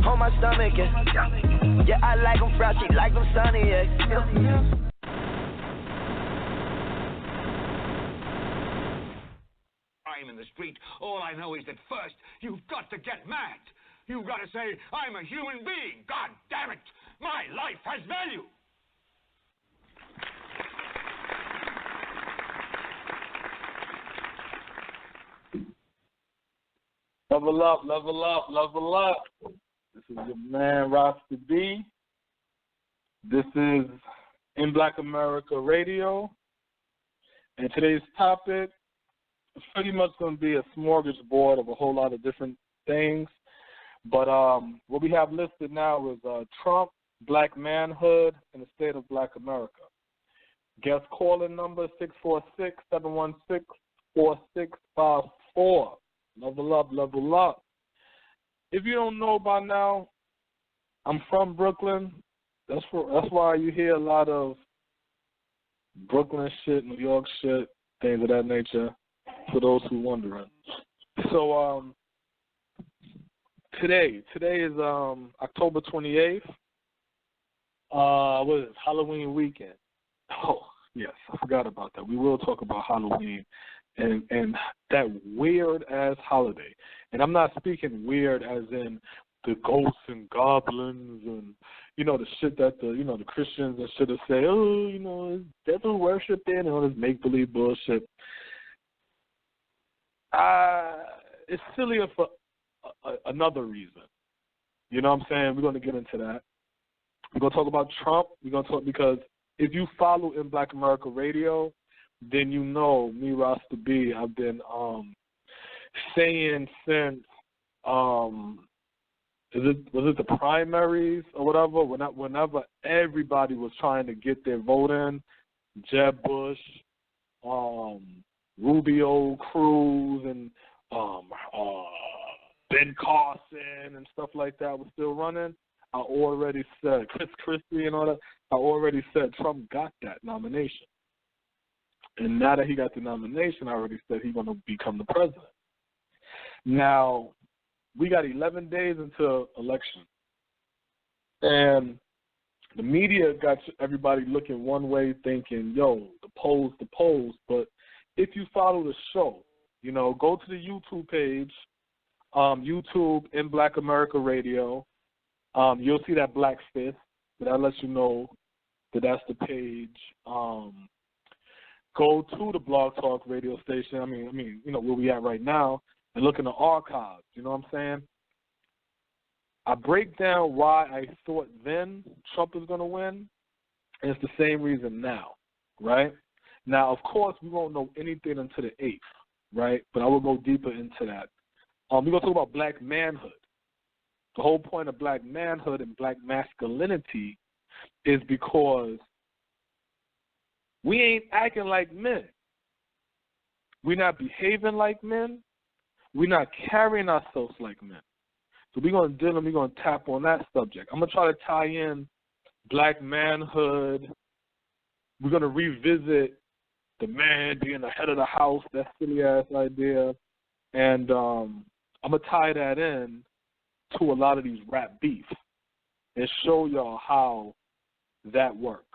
on my stomach, yeah, I like them frosty, like them sunny, yeah. I'm in the street, all I know is that first, you've got to get mad. You've got to say, I'm a human being, God damn it, my life has value. Level up, level up, level up. This is your man, Rasta B. This is In Black America Radio. And today's topic is pretty much going to be a smorgasbord of a whole lot of different things. But what we have listed now is Trump, Black Manhood, and the State of Black America. Guest calling number 646-716-4654. Level up, level up. If you don't know by now, I'm from Brooklyn. That's why you hear a lot of Brooklyn shit, New York shit, things of that nature, for those who wondering. So today is October 28th. What is it? Halloween weekend. Oh, yes, I forgot about that. We will talk about Halloween and that weird-ass holiday. And I'm not speaking weird as in the ghosts and goblins and, the shit that the Christians and shit will say, oh, it's devil worshiping and all this make-believe bullshit. It's sillier for another reason. You know what I'm saying? We're going to get into that. We're going to talk about Trump. We're going to talk because if you follow In Black America Radio, then you know me, Rasta B, I've been saying since was it the primaries or whatever? Whenever everybody was trying to get their vote in, Jeb Bush, Rubio, Cruz, and Ben Carson and stuff like that was still running. I already said Chris Christie and all that. I already said Trump got that nomination. And now that he got the nomination, I already said he's going to become the president. Now, we got 11 days until election. And the media got everybody looking one way thinking, yo, the polls. But if you follow the show, go to the YouTube page, YouTube In Black America Radio. You'll see that black fist. But that lets you know that that's the page. Go to the Blog Talk radio station. I mean, where we at right now, and look in the archives. You know what I'm saying? I break down why I thought then Trump was going to win, and it's the same reason now, right? Now, of course, we won't know anything until the 8th, right? But I will go deeper into that. We're going to talk about black manhood. The whole point of black manhood and black masculinity is because we ain't acting like men. We're not behaving like men. We're not carrying ourselves like men. So we're going to tap on that subject. I'm going to try to tie in black manhood. We're going to revisit the man being the head of the house, that silly-ass idea. And I'm going to tie that in to a lot of these rap beefs and show y'all how that works.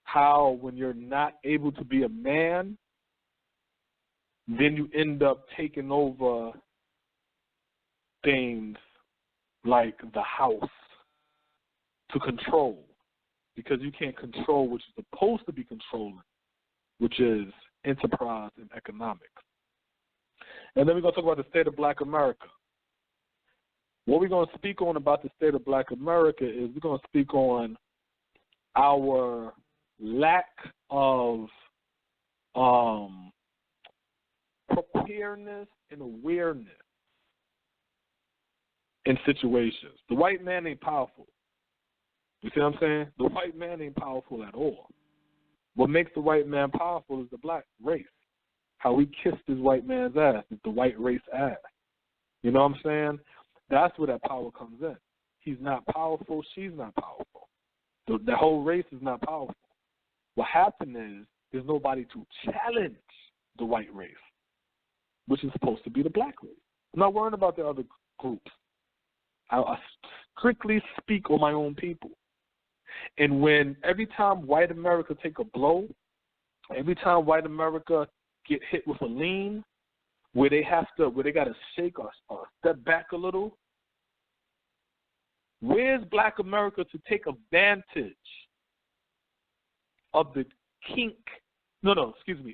How when you're not able to be a man, then you end up taking over things like the house to control, because you can't control what you're supposed to be controlling, which is enterprise and economics. And then we're going to talk about the state of black America. What we're going to speak on about the state of black America is we're going to speak on our lack of preparedness and awareness in situations. The white man ain't powerful. You see what I'm saying? The white man ain't powerful at all. What makes the white man powerful is the black race. How we kissed this white man's ass is the white race ass. You know what I'm saying? That's where that power comes in. He's not powerful. She's not powerful. The whole race is not powerful. What happened is there's nobody to challenge the white race, which is supposed to be the black race. I'm not worrying about the other groups. I strictly speak on my own people. And when every time white America take a blow, every time white America get hit with a lean, where they got to shake or step back a little, where's Black America to take advantage of the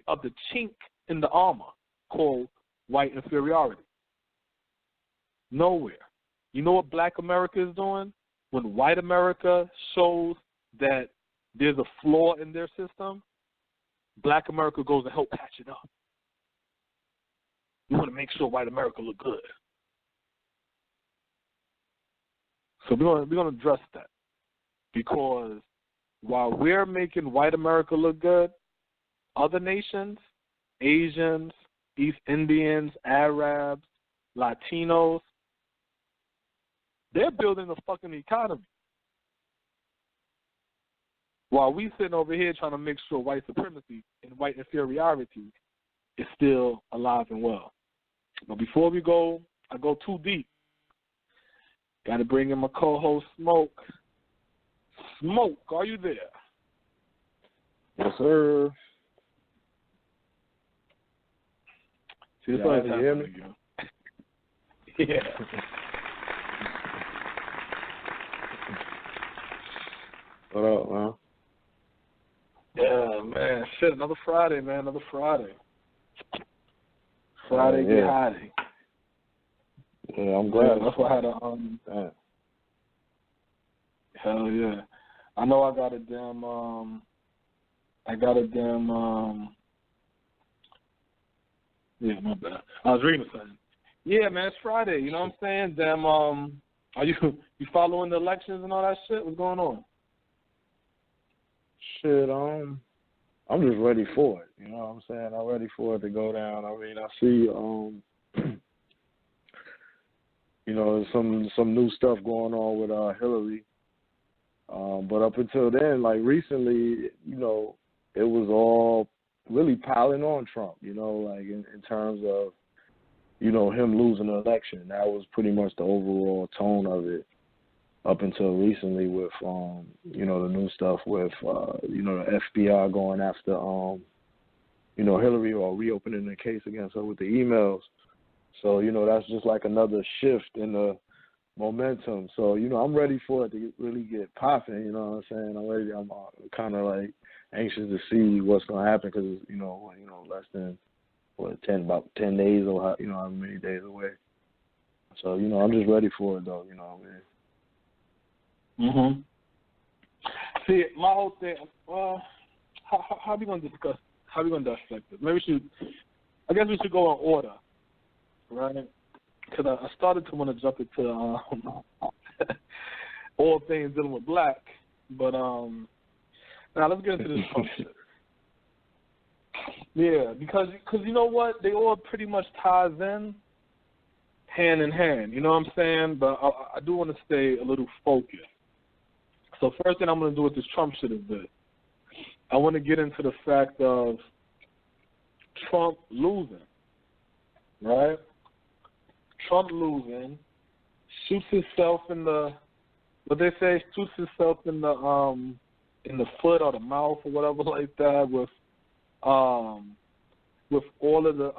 of the chink in the armor called white inferiority? Nowhere. You know what Black America is doing? When white America shows that there's a flaw in their system, Black America goes to help patch it up. We want to make sure white America look good. So we're going to address that, because while we're making white America look good, other nations, Asians, East Indians, Arabs, Latinos, they're building a fucking economy. While we sitting over here trying to make sure white supremacy and white inferiority is still alive and well. But before we go, I go too deep. Got to bring in my co-host, Smoke. Smoke, are you there? Yes, sir. See, it's always you hear me? Yeah. What up, man? Yeah, man. Shit, another Friday, man. Another Friday. Friday, get hiding. Yeah, I'm glad. Yeah, that's why I had a hell yeah. I know I got a damn yeah, my bad. I was reading something. Yeah, man, it's Friday, you know what I'm saying? Damn, are you following the elections and all that shit? What's going on? Shit, I'm just ready for it. You know what I'm saying? I'm ready for it to go down. I mean, I see you know, some new stuff going on with Hillary. But up until then, like recently, you know, it was all really piling on Trump, you know, like in terms of, you know, him losing the election. That was pretty much the overall tone of it up until recently with, you know, the new stuff with, you know, the FBI going after, you know, Hillary, or reopening the case against her with the emails. So, you know, that's just like another shift in the momentum. So, you know, I'm ready for it to really get popping, you know what I'm saying? I'm kind of like anxious to see what's going to happen, because, you know, less than, about 10 days or, you know, how many days away. So, you know, I'm just ready for it, though, you know what I mean? Mm-hmm. See, my whole thing, how are we going to discuss, how are we going to dissect this? I guess we should go in order, right? Because I started to want to jump into all things dealing with black, but now let's get into this Trump shit. Yeah, because you know what? They all pretty much ties in hand in hand, you know what I'm saying? But I do want to stay a little focused. So first thing I'm going to do with this Trump shit is this. I want to get into the fact of Trump losing, right? Trump losing, shoots himself in the, what they say, shoots himself in the foot or the mouth or whatever like that with all of the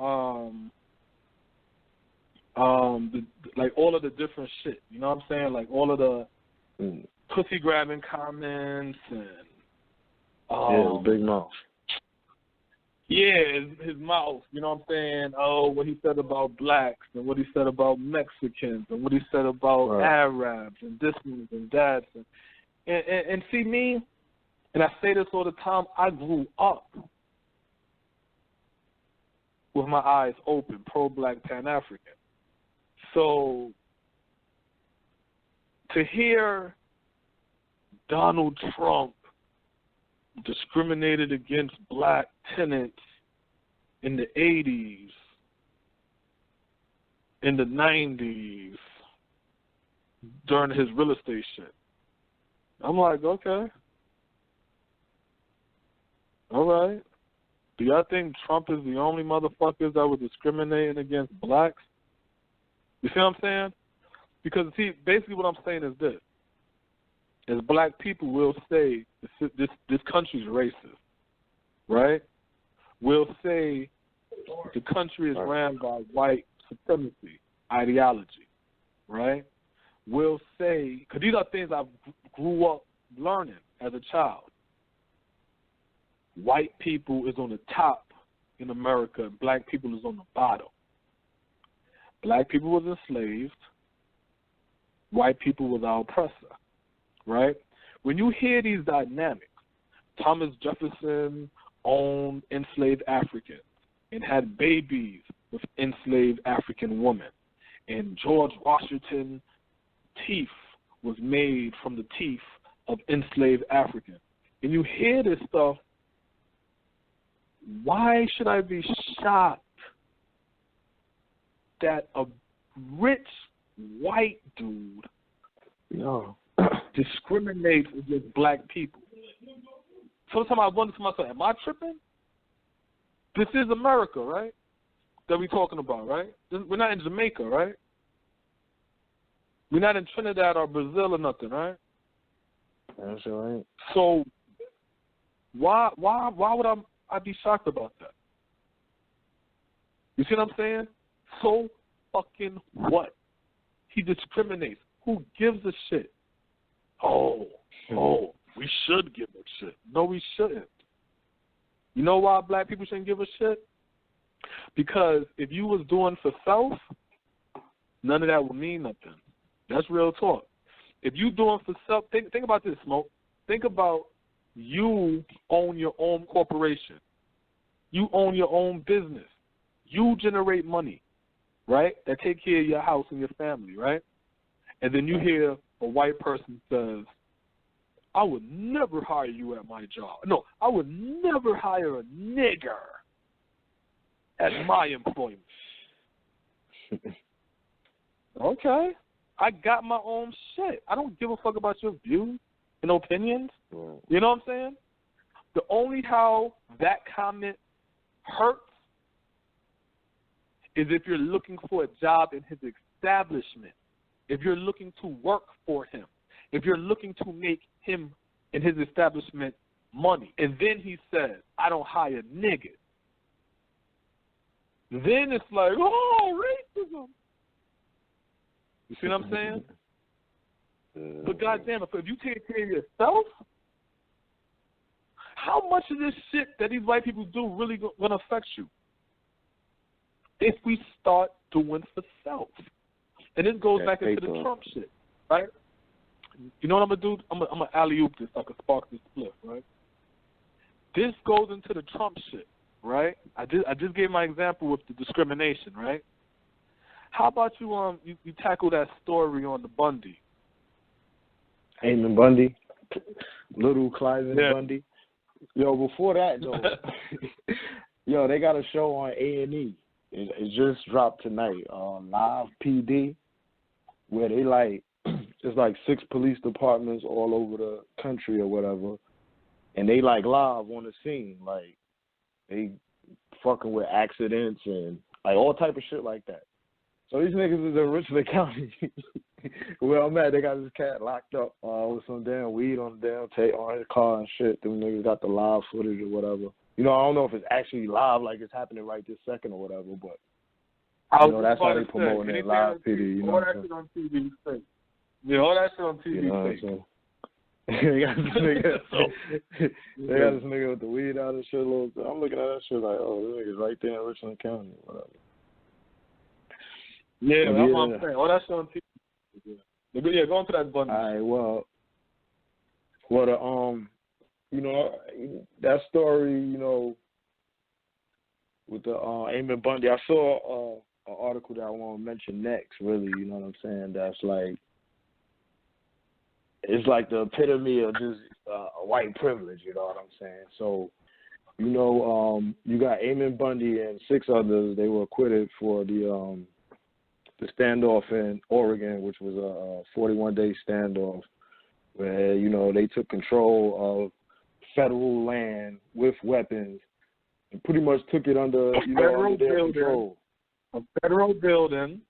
like all of the different shit. You know what I'm saying? Like all of the pussy grabbing comments and yeah, big mouth. Yeah, his mouth, you know what I'm saying? Oh, what he said about blacks and what he said about Mexicans and what he said about Arabs and this and that. And see me, and I say this all the time, I grew up with my eyes open, pro-black, Pan-African. So to hear Donald Trump discriminated against black tenants in the 80s, in the 90s, during his real estate shit. I'm like, okay. All right. Do y'all think Trump is the only motherfuckers that were discriminating against blacks? You see what I'm saying? Because, see, basically what I'm saying is this. As black people, we'll say this country's racist, right? We'll say the country is ran by white supremacy ideology, right? We'll say, because these are things I grew up learning as a child. White people is on the top in America, and black people is on the bottom. Black people was enslaved. White people was our oppressor, right? When you hear these dynamics, Thomas Jefferson owned enslaved Africans and had babies with enslaved African women, and George Washington's teeth was made from the teeth of enslaved Africans. And you hear this stuff, why should I be shocked that a rich white dude discriminates against black people? Sometimes I wonder to myself, am I tripping? This is America, right? That we're talking about, right? We're not in Jamaica, right? We're not in Trinidad or Brazil or nothing, right? That's right. So why would I be shocked about that? You see what I'm saying? So fucking what? He discriminates. Who gives a shit? Oh, we should give a shit. No, we shouldn't. You know why black people shouldn't give a shit? Because if you was doing for self, none of that would mean nothing. That's real talk. If you doing for self, think about this, Smoke. Think about you own your own corporation. You own your own business. You generate money, right? That take care of your house and your family, right? And then you hear a white person says, I would never hire you at my job. No, I would never hire a nigger at my employment. Okay. I got my own shit. I don't give a fuck about your views and opinions. You know what I'm saying? The only how that comment hurts is if you're looking for a job in his establishment, if you're looking to work for him, if you're looking to make him and his establishment money. And then he says, I don't hire niggas. Then it's like, oh, racism. You see what I'm saying? But goddamn, if you take care of yourself, how much of this shit that these white people do really going to affect you? If we start doing for self. And this goes back into the Trump shit, right? You know what I'm going to do? I'm going to alley-oop this so I can spark this split, right? This goes into the Trump shit, right? I just gave my example with the discrimination, right? How about you tackle that story on the Bundy? Eamon Bundy? Little Cliven Bundy? Yo, before that, though, yo, they got a show on A&E. It just dropped tonight on Live PD, where they like, it's like 6 police departments all over the country or whatever, and they like live on the scene, like they fucking with accidents and like all type of shit like that. So these niggas is in Richland County. Where I'm at, they got this cat locked up with some damn weed on the damn tape on his car and shit. Them niggas got the live footage or whatever. You know, I don't know if it's actually live, like it's happening right this second or whatever, but you know, that's how they promoting it, live PD. You know all that shit on TV. Yeah, all that shit on TV. You know what I'm saying? They got this nigga with the weed out and shit. I'm looking at that shit like, oh, this nigga's right there in Richland County or whatever. Yeah, that's what I'm saying. All that shit on TV. Yeah, go into that button. All right, well, you know, that story, you know, with the Eamon Bundy, I saw an article that I want to mention next, really, you know what I'm saying? That's like, it's like the epitome of just white privilege, you know what I'm saying? So, you know, you got Eamon Bundy and 6 others, they were acquitted for the standoff in Oregon, which was a 41-day standoff where, you know, they took control of federal land with weapons and pretty much took it under, you know, under their control. A federal building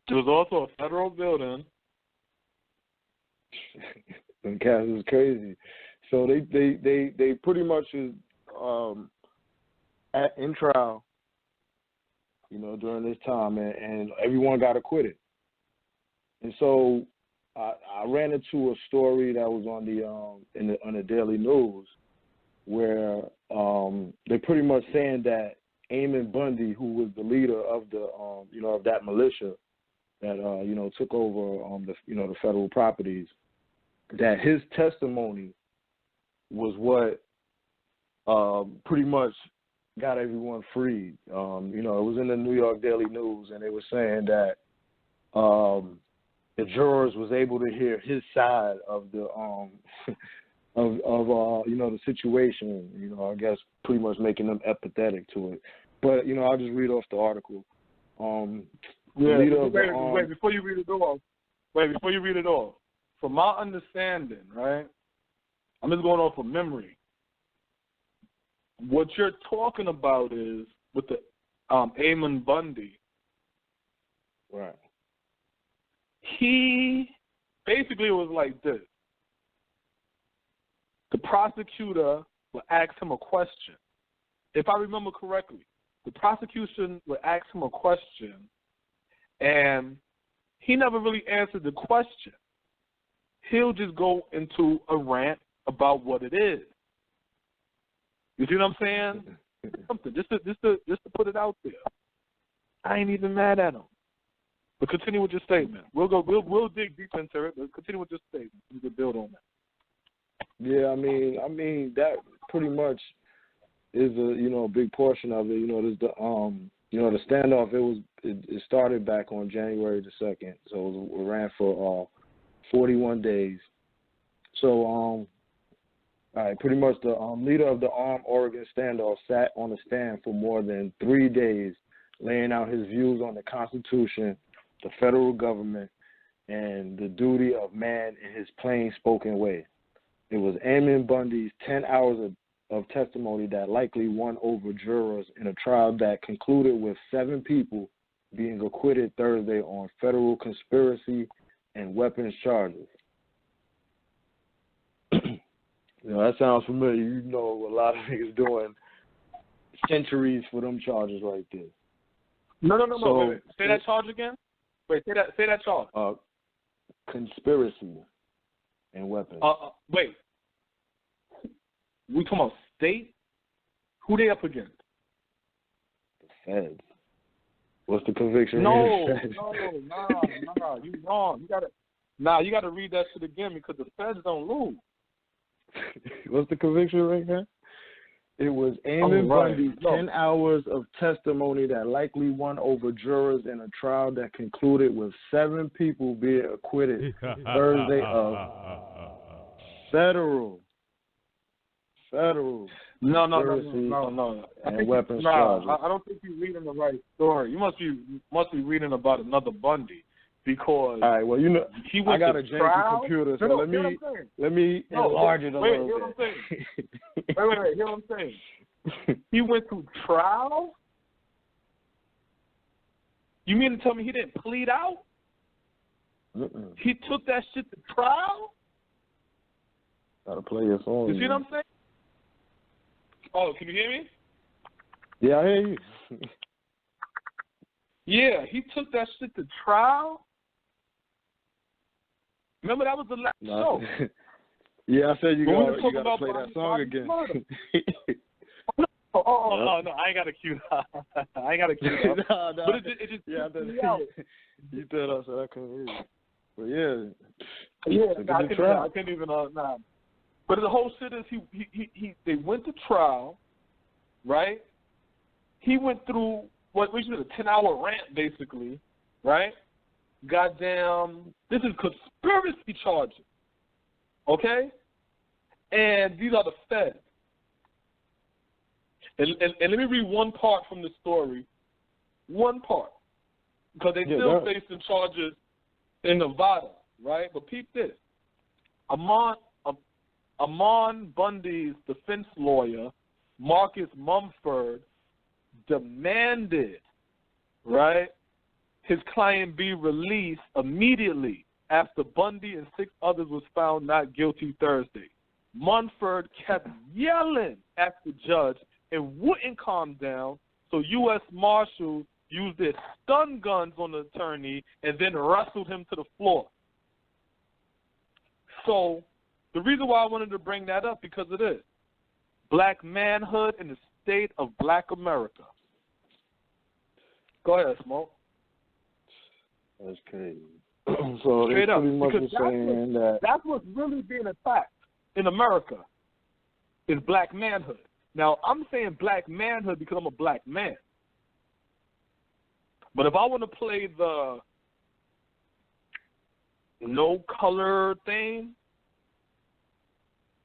It was also a federal building. And Cass is crazy. So they pretty much is in trial, you know, during this time, and everyone got acquitted. And so I ran into a story that was on the Daily News where they're pretty much saying that Eamon Bundy, who was the leader of the of that militia that took over the federal properties, that his testimony was what pretty much got everyone freed. It was in the New York Daily News, and they were saying that the jurors was able to hear his side of the the situation. I guess pretty much making them empathetic to it. But I'll just read off the article. Wait, before you read it off. From my understanding, right? I'm just going off of memory. What you're talking about is with the Eamon Bundy. Right. He basically was like this. The prosecutor would ask him a question. If I remember correctly, the prosecution would ask him a question, and he never really answered the question. He'll just go into a rant about what it is. You see what I'm saying? Something just to put it out there. I ain't even mad at him. But continue with your statement. We'll dig deep into it. But continue with your statement. We can build on that. Yeah, I mean that pretty much is a big portion of it. There's the standoff. It started back on January the 2nd, so it ran for 41 days. So pretty much the leader of the armed Oregon standoff sat on the stand for more than 3 days, laying out his views on the Constitution, the federal government, and the duty of man in his plain-spoken way. It was Eamon Bundy's 10 hours of testimony that likely won over jurors in a trial that concluded with 7 people being acquitted Thursday on federal conspiracy and weapons charges. That sounds familiar. A lot of niggas doing centuries for them charges right there. No. Wait. Say that charge again. Wait, say that charge. Conspiracy and weapons. Wait. We talking about state? Who they up against? The feds. What's the conviction? No. You wrong. You gotta read that shit again because the feds don't lose. What's the conviction right now? It was Eamon Bundy's 10 hours of testimony that likely won over jurors in a trial that concluded with 7 people being acquitted Thursday of federal. No. And weapons charges. I don't think you're reading the right story. You must be reading about another Bundy because. All right. Well, he went I got to a janky trial. computer, so let me enlarge it a little bit. Hear what I'm saying? Wait. Hear what I'm saying? He went through trial. You mean to tell me he didn't plead out? Mm-mm. He took that shit to trial. Gotta play your song. You see what I'm saying? Oh, can you hear me? Yeah, I hear you. Yeah, he took that shit to trial. Remember, that was the last show. Yeah, I said you gotta play that song again. No, I ain't got to cue that. No. But it just you thought I said I couldn't hear you. But I can't even nah. But the whole shit is they went to trial, right? He went through what we should a 10-hour rant basically, right? Goddamn, this is conspiracy charges, okay? And these are the feds. And let me read one part from the story, one part, because they still facing charges in Nevada, right? But peep this. Amon Bundy's defense lawyer, Marcus Mumford, demanded, right, his client be released immediately after Bundy and 6 others was found not guilty Thursday. Munford kept yelling at the judge and wouldn't calm down, so U.S. Marshals used their stun guns on the attorney and then wrestled him to the floor. So the reason why I wanted to bring that up, because it is black manhood in the state of black America. Go ahead, Smoke. That's crazy. So Straight they're up, pretty much because saying that that's what's really being attacked in America is black manhood. Now, I'm saying black manhood because I'm a black man. But if I want to play the no color thing,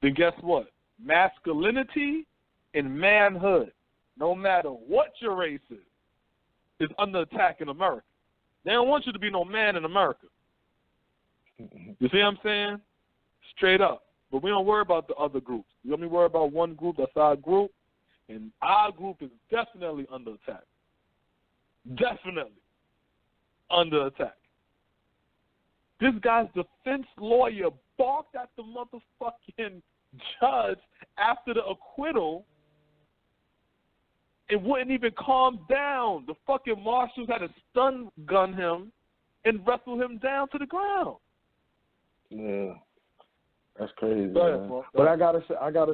then guess what? Masculinity and manhood, no matter what your race is under attack in America. They don't want you to be no man in America. You see what I'm saying? Straight up. But we don't worry about the other groups. We only worry about one group, that's our group, and our group is definitely under attack. Definitely under attack. This guy's defense lawyer barked at the motherfucking judge after the acquittal and wouldn't even calm down. The fucking marshals had to stun gun him and wrestle him down to the ground. Yeah, that's crazy. Ahead, man. But I gotta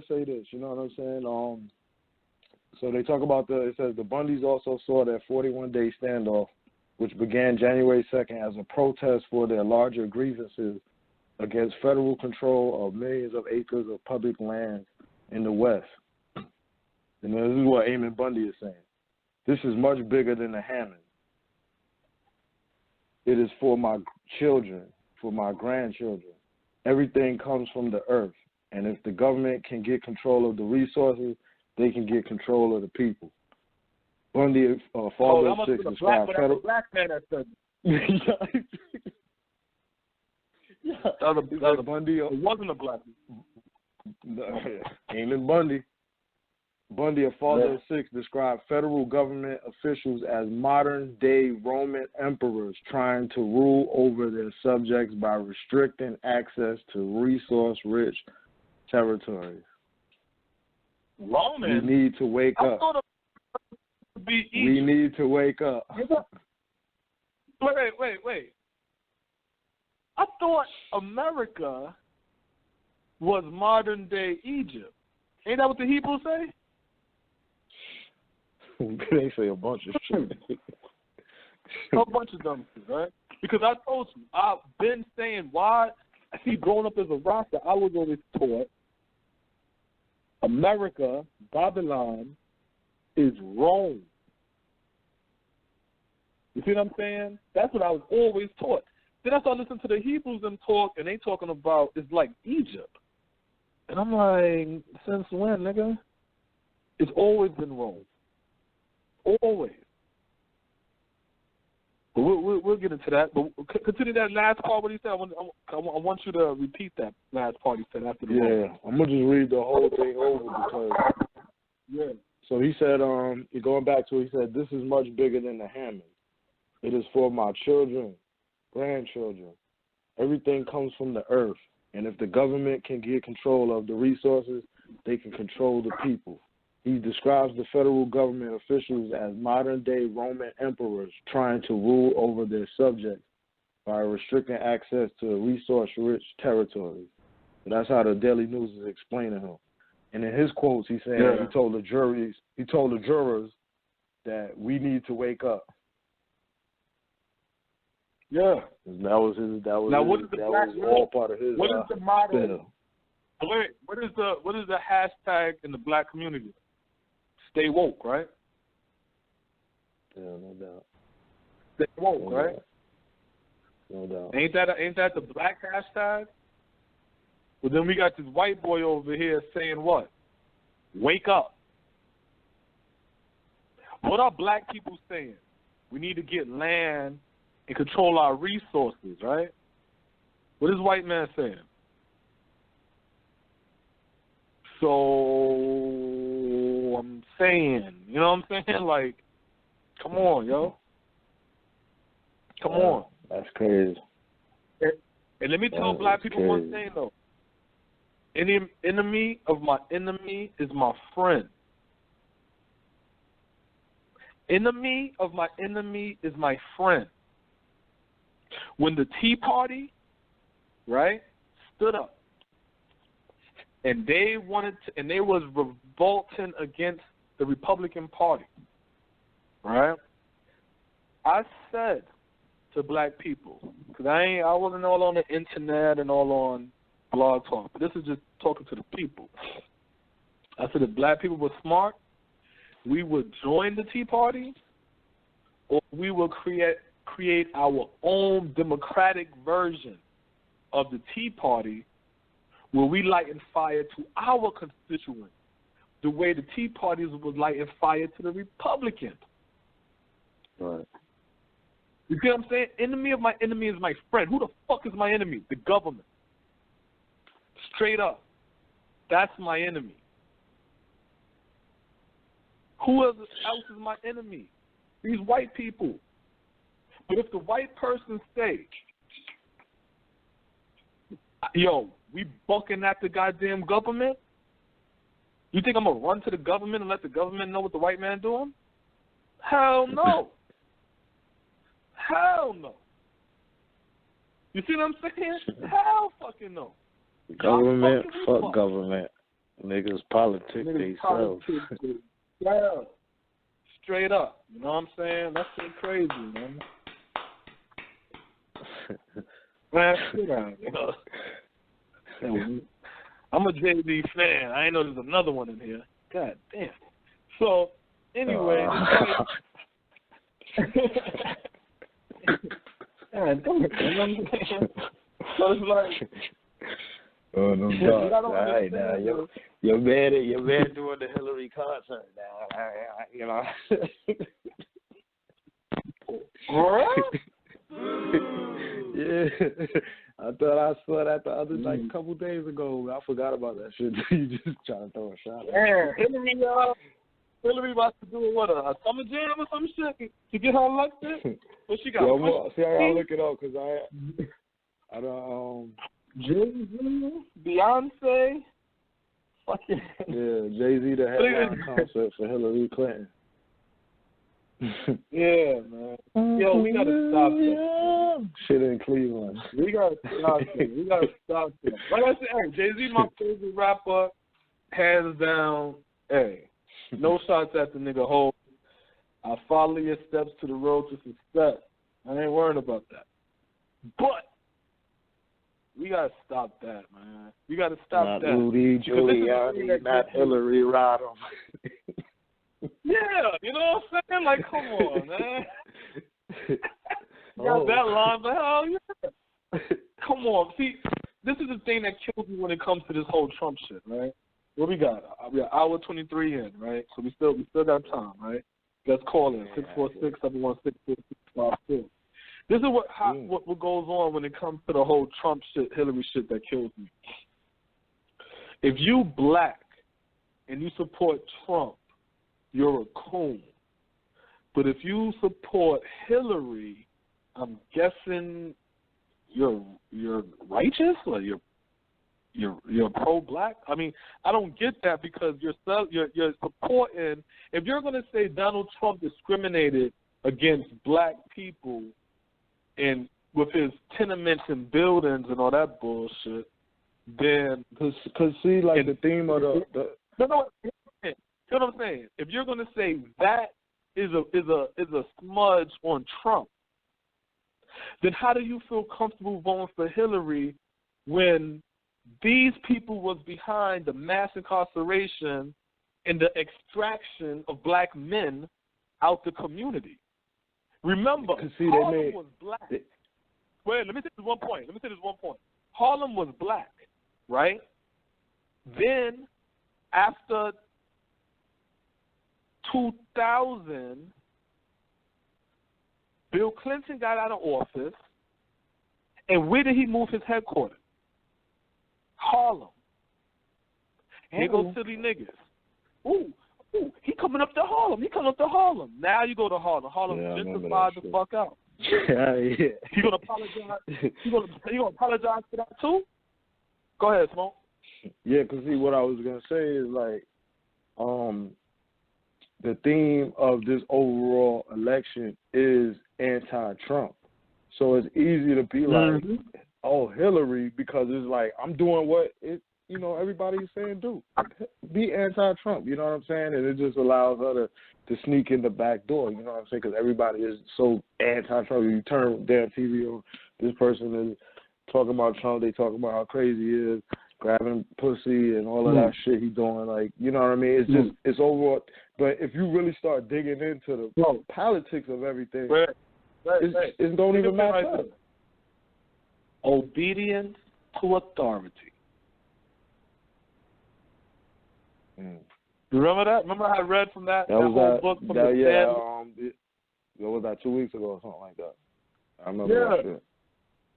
say this. You know what I'm saying? So they talk about it says the Bundys also saw their 41-day standoff, which began January 2nd as a protest for their larger grievances against federal control of millions of acres of public land in the West. And this is what Eamon Bundy is saying. This is much bigger than the Hammond. It is for my children, for my grandchildren. Everything comes from the earth. And if the government can get control of the resources, they can get control of the people. Bundy, father of 6, described federal. Black man that said yeah. that was Bundy. It wasn't a black man. Eamon Bundy. Bundy, a father of 6, described federal government officials as modern-day Roman emperors trying to rule over their subjects by restricting access to resource-rich territories. Roman? We need to wake up. We need to wake up. Wait. I thought America was modern-day Egypt. Ain't that what the Hebrews say? They say a bunch of shit. A bunch of dumb shit, right? Because I told you, I've been saying why. See, growing up as a Rasta, I was always taught America, Babylon, is Rome. You see what I'm saying? That's what I was always taught. Then I started listening to the Hebrews and talk, and they talking about it's like Egypt. And I'm like, since when, nigga? It's always been Rome. Always. But we'll get into that. But continue that last part. What he said. I want you to repeat that last part he said after the moment. I'm gonna just read the whole thing over because. Yeah. So he said, going back to it, he said, this is much bigger than the Hammond. It is for my children, grandchildren. Everything comes from the earth. And if the government can get control of the resources, they can control the people. He describes the federal government officials as modern-day Roman emperors trying to rule over their subjects by restricting access to resource-rich territories. So that's how the Daily News is explaining him. And in his quotes, he's saying he told the jurors that we need to wake up. Yeah, that was all part of his. What is the motto? Wait, what is the hashtag in the black community? Stay woke, right? Yeah, no doubt. Stay woke, right? No doubt. Ain't that the black hashtag? But then we got this white boy over here saying what? Wake up. What are black people saying? We need to get land and control our resources, right? What is white man saying? So I'm saying, you know what I'm saying? Like, come on, yo. Come on. That's crazy. And let me tell black people one thing, though. Enemy of my enemy is my friend. Enemy of my enemy is my friend. When the Tea Party, right, stood up, and they was revolting against the Republican Party, right? I said to black people, because I wasn't all on the internet and all on Blog Talk, but this is just talking to the people. I said if black people were smart, we would join the Tea Party, or we will create our own democratic version of the Tea Party, where we lighting fire to our constituents, the way the Tea Parties was lighting fire to the Republicans. Right. You see what I'm saying? Enemy of my enemy is my friend. Who the fuck is my enemy? The government. Straight up. That's my enemy. Who else is my enemy? These white people. But if the white person say, yo, we bucking at the goddamn government, you think I'm going to run to the government and let the government know what the white man doing? Hell no. Hell no. You see what I'm saying? Hell fucking no. Government, fuck government. Niggas politic themselves. Yeah. Straight up. You know what I'm saying? That's so crazy, man. Man, sit down. I'm a Jay-Z fan. I ain't know there's another one in here. God damn. So, anyway. God, come on. So it's like... Oh, no doubt. All right, now, your man doing the Hillary concert now. You know. Yeah. I thought I saw that the other like a couple days ago. I forgot about that shit. You just trying to throw a shot at me. Hillary about to do what, a summer jam or some shit to get her elected? What she got? See, I gotta look it up because I don't. Jay-Z, Beyonce, fucking Jay-Z the headline concert for Hillary Clinton. Yeah, man. Yo, we gotta stop that. Shit in Cleveland. We gotta stop that. Like I said, hey, Jay-Z my favorite rapper, hands down. Hey, no shots at the nigga Ho. I follow your steps to the road to success. I ain't worried about that. But we gotta stop that, man. We gotta stop not that. Rudy Giuliani, not Hillary Rodham. Yeah, you know what I'm saying? Like, come on, man. You got that line, but hell yeah. Come on. See, this is the thing that kills me when it comes to this whole Trump shit, right? What we got? We got hour 23 in, right? So we still got time, right? Let's call in 646-716-4652. This is what goes on when it comes to the whole Trump shit, Hillary shit that kills me. If you black and you support Trump, you're a coon. But if you support Hillary, I'm guessing you're righteous or you're pro-black. I mean, I don't get that because you're supporting. If you're going to say Donald Trump discriminated against black people and with his tenements and buildings and all that bullshit, then because see, like the theme of the no. You know what I'm saying? If you're going to say that is a smudge on Trump, then how do you feel comfortable voting for Hillary when these people was behind the mass incarceration and the extraction of black men out the community? Remember, Harlem was black. Wait, let me say this one point. Harlem was black, right? Then, after 2000, Bill Clinton got out of office, and where did he move his headquarters? Harlem. Here goes silly niggas. Ooh, he coming up to Harlem. Now you go to Harlem. Harlem gentrified the fuck out. Yeah. You gonna apologize? You gonna apologize for that too? Go ahead, Smoke. Yeah, because see, what I was gonna say is like, the theme of this overall election is anti-Trump. So it's easy to be like, oh, Hillary, because it's like I'm doing what everybody's saying do. Be anti-Trump, you know what I'm saying? And it just allows her to sneak in the back door, you know what I'm saying? Because everybody is so anti-Trump. You turn damn TV on, this person is talking about Trump, they talking about how crazy he is, grabbing pussy and all of that shit he's doing. Like, you know what I mean? It's just, it's overall. But if you really start digging into the politics of everything, it don't even matter. Obedience to authority. You remember that? Remember I read from that whole book from what was that, 2 weeks ago or something like that? I remember that shit.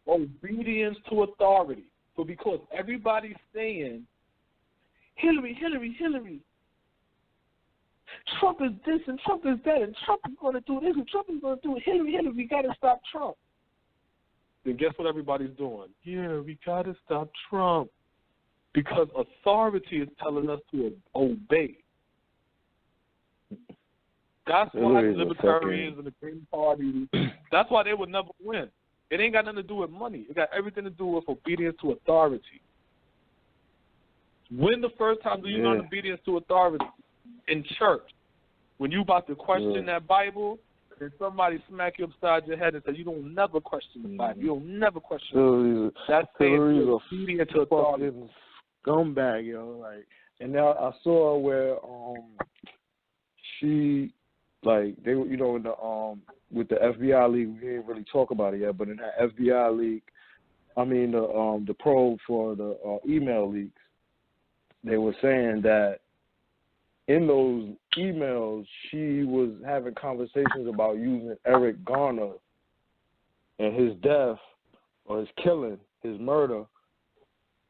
Obedience to authority. So because everybody's saying, Hillary, Trump is this and Trump is that and Trump is going to do this and Trump is going to do it. Hillary, we got to stop Trump. Then guess what everybody's doing? Yeah, we got to stop Trump. Because authority is telling us to obey. That's why the Libertarians and the Green Party, that's why they would never win. It ain't got nothing to do with money. It got everything to do with obedience to authority. When the first time do you learn obedience to authority? In church. When you about to question that Bible, and somebody smack you upside your head and say, you don't never question the Bible. You don't never question it. That's saying obedience to authority. Scumbag, yo, like, and now I saw where she, like, they were, in the with the FBI leak, we didn't really talk about it yet, but in that FBI leak, the probe for the email leaks, they were saying that in those emails, she was having conversations about using Eric Garner and his death or his killing, his murder,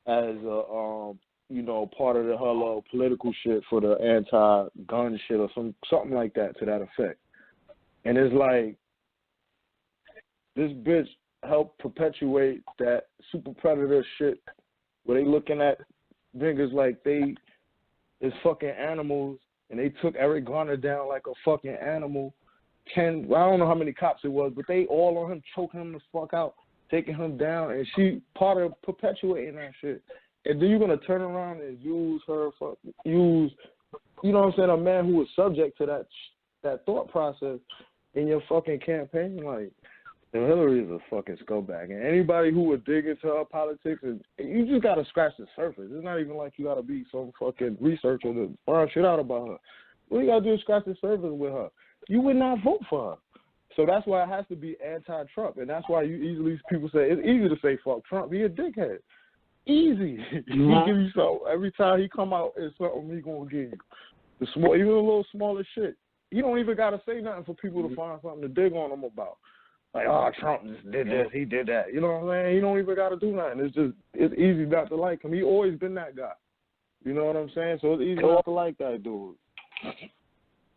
as a part of her little political shit for the anti-gun shit or something like that, to that effect. And it's like, this bitch helped perpetuate that super predator shit where they looking at niggas like they is fucking animals, and they took Eric Garner down like a fucking animal. I don't know how many cops it was, but they all on him, choking him the fuck out, taking him down, and she part of perpetuating that shit. And then you're gonna turn around and use her, you know what I'm saying, a man who was subject to that thought process in your fucking campaign. Like, Hillary is a fucking scumbag, and anybody who would dig into her politics, and you just gotta scratch the surface. It's not even like you gotta be some fucking researcher to find shit out about her. What you gotta do is scratch the surface with her. You would not vote for her. So that's why it has to be anti-Trump, and that's why people say it's easy to say fuck Trump. He a dickhead. Easy. He give you something every time he come out. It's something he gonna give you. Even a little smaller shit. He don't even gotta say nothing for people to find something to dig on him about. Like, Trump just did this, he did that. You know what I'm saying? He don't even gotta do nothing. It's easy not to like him. He always been that guy. You know what I'm saying? So it's easy not to like that dude.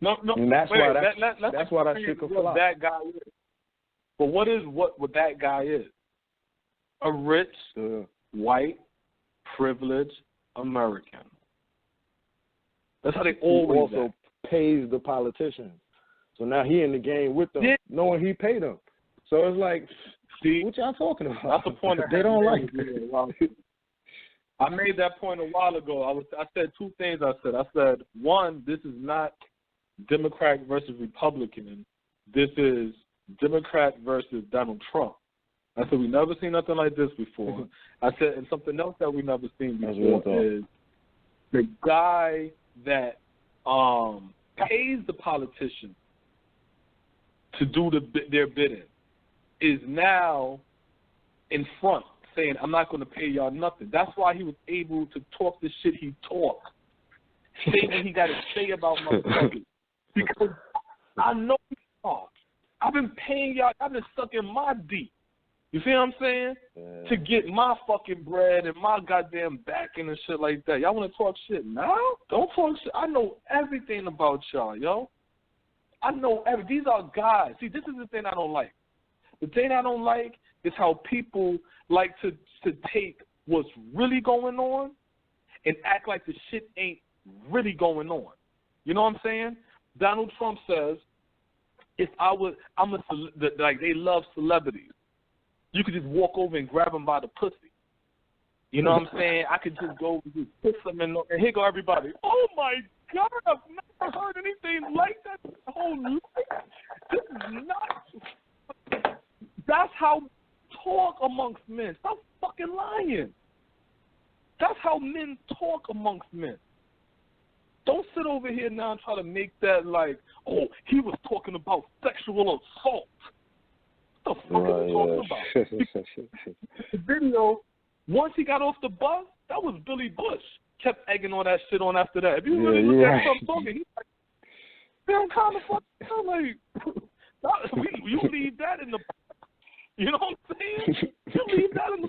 No. And that's why that shit could fly. That guy is. But what that guy is? A rich, white, privileged American. That's how they always also pays the politicians. So now he in the game with them, knowing he paid them. So it's like, what y'all talking about? That's the point. They don't like it. I made that point a while ago. I said two things. I said, one, this is not Democrat versus Republican. This is Democrat versus Donald Trump. I said, we never seen nothing like this before. I said, and something else that we never seen before is the guy that pays the politicians to do their bidding is now in front saying, I'm not going to pay y'all nothing. That's why he was able to talk the shit he talked. Say what he got to say about motherfuckers. Because I know y'all. I've been paying y'all. I've been sucking my deep. You see what I'm saying? Yeah. To get my fucking bread and my goddamn backing and shit like that. Y'all want to talk shit now? Don't talk shit. I know everything about y'all, yo. I know these are guys. See, this is the thing I don't like. The thing I don't like is how people like to take what's really going on and act like the shit ain't really going on. You know what I'm saying? Donald Trump says, if they love celebrities. You could just walk over and grab them by the pussy. You know what I'm saying? I could just go and just kiss them and here go everybody. Oh my God, I've never heard anything like that in my whole life. This is nuts. That's how talk amongst men. Stop fucking lying. That's how men talk amongst men. Don't sit over here now and try to make that like, oh, he was talking about sexual assault. What the fuck are you talking about? The video, once he got off the bus, that was Billy Bush. Kept egging all that shit on after that. If you really look at Trump talking, he's like, damn, kind of fucking like, you leave that in the, you know what I'm saying? You leave that in the,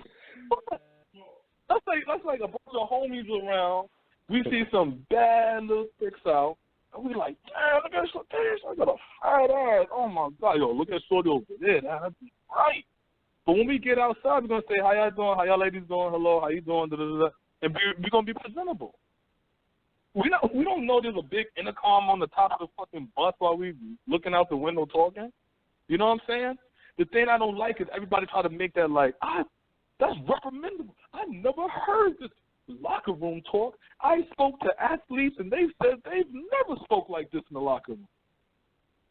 that's like a bunch of homies around. We see some bad little pics out, and we like, damn, look at this, I got a fat ass. Oh my God, yo, look at Shorty over there. That'd be right. But when we get outside, we're gonna say, how y'all doing? How y'all ladies doing? Hello, how you doing? Da, da, da. And we're gonna be presentable. We don't know there's a big intercom on the top of the fucking bus while we looking out the window talking. You know what I'm saying? The thing I don't like is everybody try to make that like, that's reprimandable. I never heard this locker room talk. I spoke to athletes and they said they've never spoke like this in the locker room.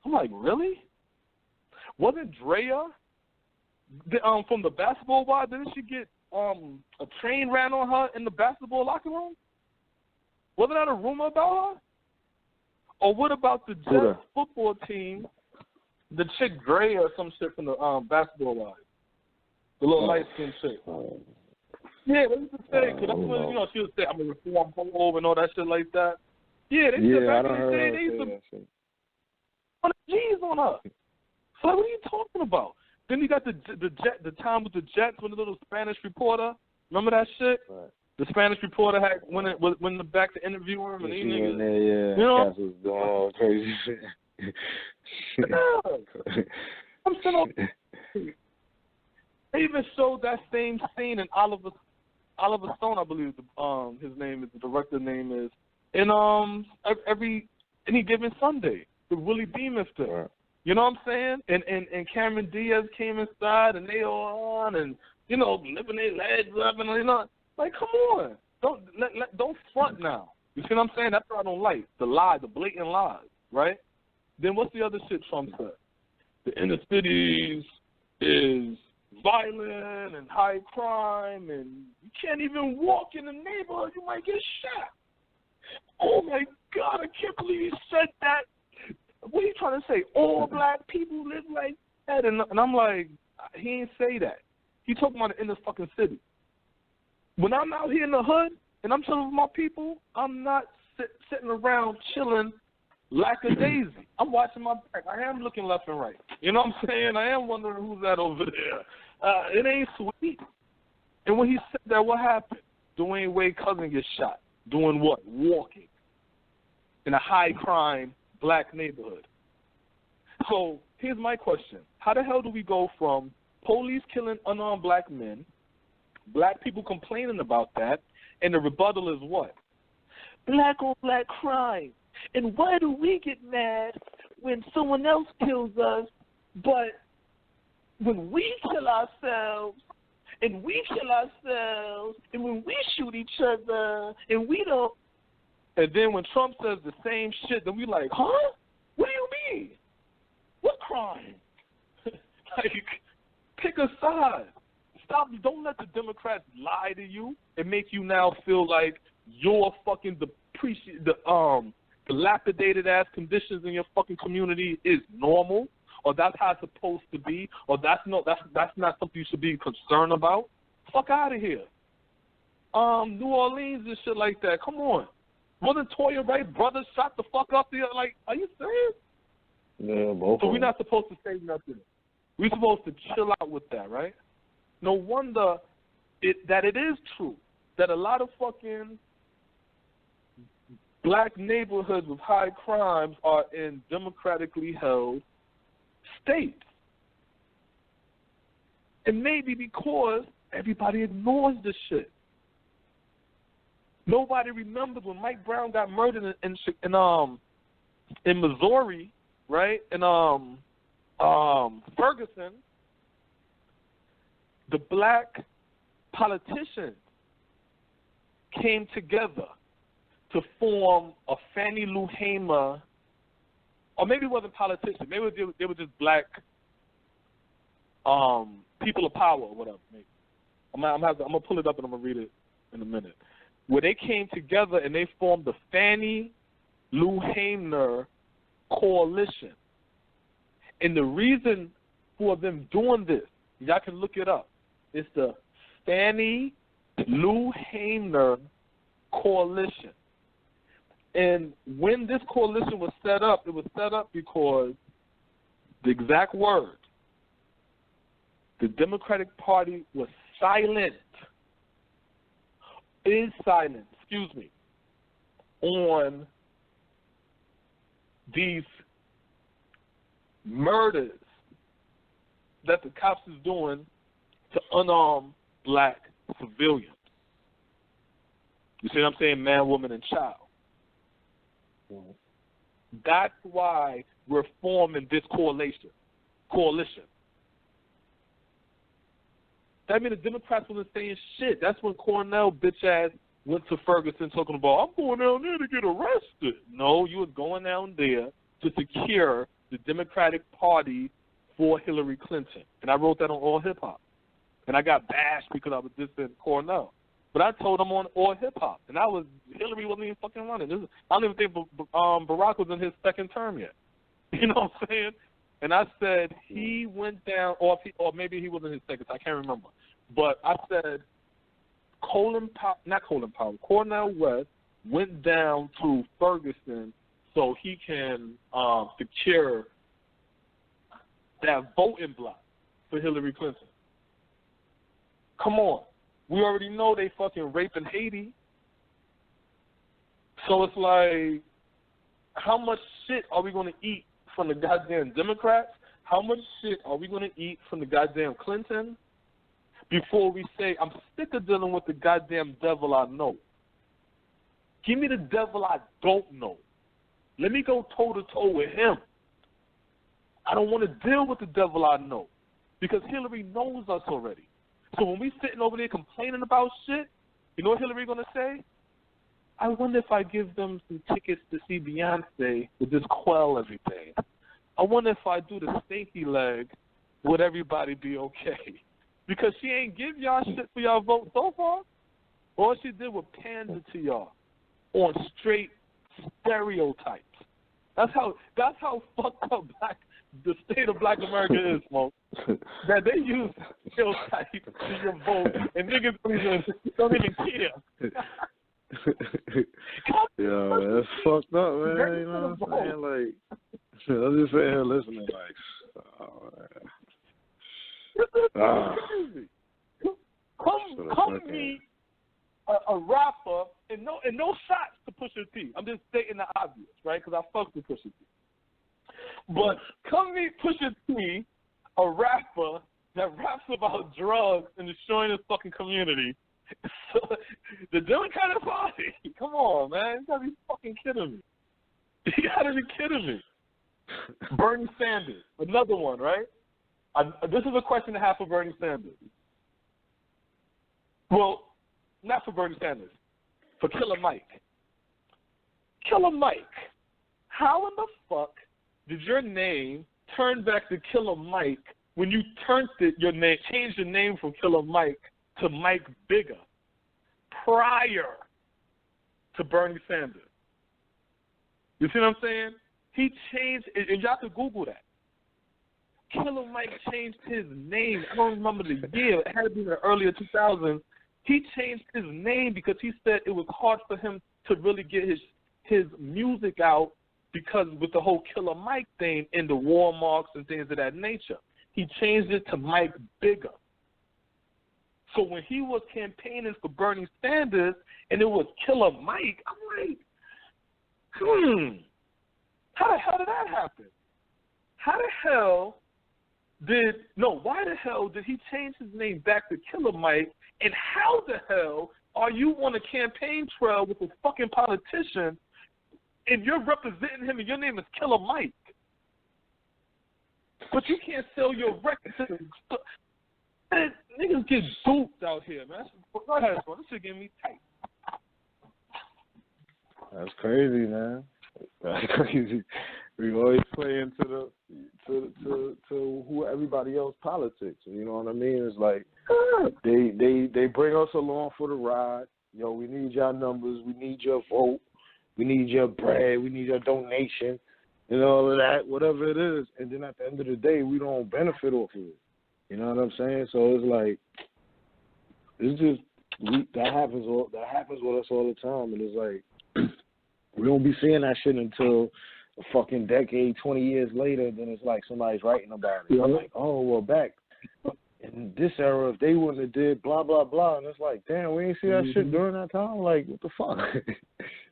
I'm like, really? Wasn't Drea from the basketball wild? Didn't she get a train ran on her in the basketball locker room? Wasn't that a rumor about her? Or what about the Jets football team? The chick Drea or some shit from the basketball wild. The little light-skinned chick. Yeah, what did you say? Because that's when, she would say, I'm a reform pole and all that shit like that. Yeah, they said back in the day, they used to put G's on her. So what are you talking about? Then you got the time with the Jets with the little Spanish reporter. Remember that shit? Right. The Spanish reporter had went back to interview him, and you know, Cass was doing all crazy shit. Yeah. I'm saying, they even showed that same scene in Oliver Stone, I believe. His name is, the director's name is, in any given Sunday, the Willie Beeman thing. Right. You know what I'm saying? And Cameron Diaz came inside, and they all on, and living their legs up, and like, come on, don't front now. You see what I'm saying? That's what I don't like. The lie, the blatant lies, right? Then what's the other shit Trump said? The inner cities is violent and high crime, and you can't even walk in the neighborhood, you might get shot. Oh my God, I can't believe he said that. What are you trying to say? All black people live like that? And I'm like, he ain't say that. He talking about the inner fucking city. When I'm out here in the hood and I'm chilling with my people, I'm not sitting around chilling lackadaisy. I'm watching my back. I am looking left and right. You know what I'm saying? I am wondering who's that over there. It ain't sweet. And when he said that, what happened? Dwayne Wade's cousin gets shot. Doing what? Walking in a high-crime black neighborhood. So here's my question. How the hell do we go from police killing unarmed black men, black people complaining about that, and the rebuttal is what? Black on black crime. And why do we get mad when someone else kills us, but when we kill ourselves, and we kill ourselves, and when we shoot each other, and we don't. And then when Trump says the same shit, then we like, huh? What do you mean? What crime? Like, pick a side. Stop. Don't let the Democrats lie to you and make you now feel like your fucking the dilapidated ass conditions in your fucking community is normal, or that's how it's supposed to be, or that's not something you should be concerned about. Fuck out of here. New Orleans and shit like that. Come on. Wasn't Toya Wright's brother shot the fuck up there? Like, are you serious? Yeah, both. So we're not supposed to say nothing. We're supposed to chill out with that, right? No wonder that it is true that a lot of fucking black neighborhoods with high crimes are in democratically held states. And maybe because everybody ignores this shit. Nobody remembers when Mike Brown got murdered in Missouri, right? In Ferguson, the black politicians came together to form a Fannie Lou Hamer, or maybe it wasn't politicians, maybe they were just black people of power or whatever. Maybe. I'm gonna pull it up and I'm gonna read it in a minute. Where they came together and they formed the Fannie Lou Hamer Coalition. And the reason for them doing this, y'all can look it up, it's the Fannie Lou Hamer Coalition. And when this coalition was set up, it was set up because the exact word, the Democratic Party was silent, on these murders that the cops is doing to unarmed black civilians. You see what I'm saying? Man, woman, and child. Mm-hmm. That's why we're forming this coalition. That means the Democrats wasn't saying shit. That's when Cornell bitch ass went to Ferguson talking about, I'm going down there to get arrested. No, you was going down there to secure the Democratic Party for Hillary Clinton. And I wrote that on All Hip Hop. And I got bashed because I was dissing Cornell. But I told them on All Hip Hop. And Hillary wasn't even fucking running. I don't even think Barack was in his second term yet. You know what I'm saying? And I said he went down, or maybe he was in his second. I can't remember. But I said Cornel West went down to Ferguson so he can secure that voting block for Hillary Clinton. Come on. We already know they fucking raping Haiti. So it's like, how much shit are we going to eat from the goddamn Democrats? How much shit are we going to eat from the goddamn Clinton before we say, I'm sick of dealing with the goddamn devil I know? Give me the devil I don't know. Let me go toe-to-toe with him. I don't want to deal with the devil I know because Hillary knows us already. So when we sitting over there complaining about shit, you know what Hillary going to say? I wonder if I give them some tickets to see Beyonce, would this quell everything? I wonder if I do the stinky leg, would everybody be okay? Because she ain't give y'all shit for y'all vote so far. All she did was pander to y'all on straight stereotypes. That's how fucked up the state of Black America is, Smoke. That they use stereotypes to your vote, and niggas don't even care. Yeah, that's fucked up, man. You know what I'm saying? Like, I'm just sitting here listening, like, crazy. Come meet a rapper, and no shots to Pusha T. I'm just stating the obvious, right? Because I fuck with Pusha T. But come meet Pusha T, a rapper that raps about drugs and destroying his fucking community. So, the Democratic Party, come on, man. You gotta be fucking kidding me. You gotta be kidding me. Bernie Sanders, another one, right? This is a question I have for Bernie Sanders. Well, not for Bernie Sanders, for Killer Mike. Killer Mike, how in the fuck did your name turn back to Killer Mike when you changed your name from Killer Mike to Mike Bigger prior to Bernie Sanders? You see what I'm saying? He changed, and y'all could Google that. Killer Mike changed his name. I don't remember the year. It had to be in the earlier 2000s. He changed his name because he said it was hard for him to really get his music out because with the whole Killer Mike thing in the war marks and things of that nature. He changed it to Mike Bigger. So when he was campaigning for Bernie Sanders and it was Killer Mike, I'm like, how the hell did that happen? How the hell why the hell did he change his name back to Killer Mike? And how the hell are you on a campaign trail with a fucking politician and you're representing him and your name is Killer Mike? But you can't sell your record to man, niggas get duped out here, man. Go ahead, bro. This shit getting me tight. That's crazy, man. That's crazy. We always play into who everybody else politics. You know what I mean? It's like they bring us along for the ride. Yo, we need your numbers. We need your vote. We need your bread. We need your donation. And all of that, whatever it is. And then at the end of the day, we don't benefit off of it. You know what I'm saying? So it's like, it's just, that happens with us all the time. And it's like, we don't be seeing that shit until a fucking decade, 20 years later. Then it's like somebody's writing about it. I'm like, oh, well, back in this era, if they wouldn't have did blah, blah, blah. And it's like, damn, we ain't see that shit during that time? Like, what the fuck?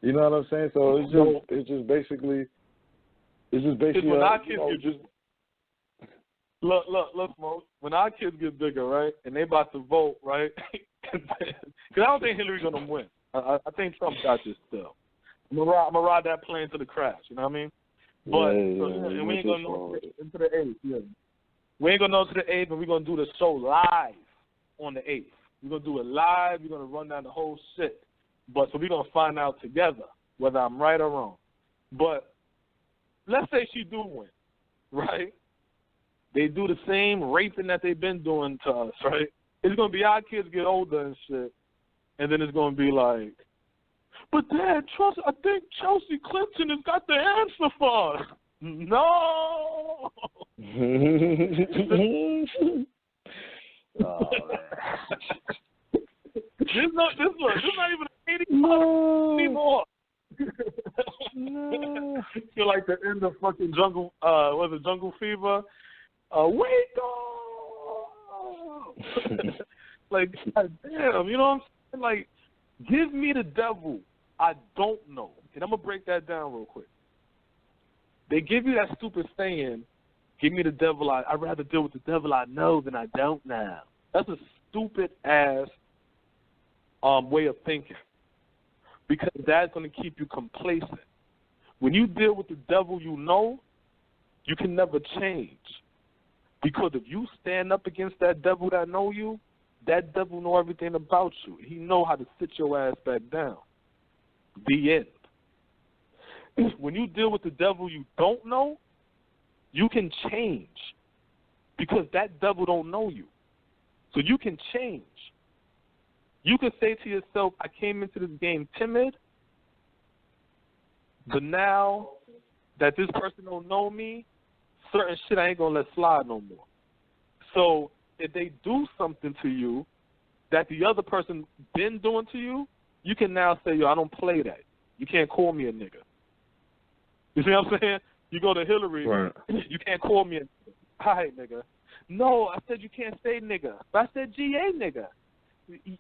You know what I'm saying? So it's just basically when our kids look, Smoke. When our kids get bigger, right, and they about to vote, right, because I don't think Hillary's gonna win. I think Trump got this still. I'm gonna ride that plane to the crash. You know what I mean? But and we ain't gonna know into the 8th. Yeah. We ain't gonna know to the 8th, but we're gonna do the show live on the 8th. We're gonna do it live. We're gonna run down the whole shit. But so we're gonna find out together whether I'm right or wrong. But let's say she do win, right? They do the same raping that they've been doing to us, right? It's going to be our kids get older and shit, and then it's going to be like, but Dad, I think Chelsea Clinton has got the answer for us. No! Oh, This is not even an 80 anymore. No. Feel like the end of fucking Jungle, was it Jungle Fever? Wake up! Like, God damn, you know what I'm saying? Like, give me the devil I don't know. And I'm going to break that down real quick. They give you that stupid saying, give me the devil I'd rather deal with the devil I know than I don't know. That's a stupid-ass way of thinking. Because that's going to keep you complacent. When you deal with the devil you know, you can never change. Because if you stand up against that devil that know you, that devil know everything about you. He know how to sit your ass back down. The end. When you deal with the devil you don't know, you can change. Because that devil don't know you. So you can change. You can say to yourself, I came into this game timid, but now that this person don't know me, certain shit I ain't going to let slide no more. So if they do something to you that the other person been doing to you, you can now say, yo, I don't play that. You can't call me a nigga. You see what I'm saying? You go to Hillary, right. You can't call me a nigga. All right, nigga. No, I said you can't say nigga. But I said GA nigga.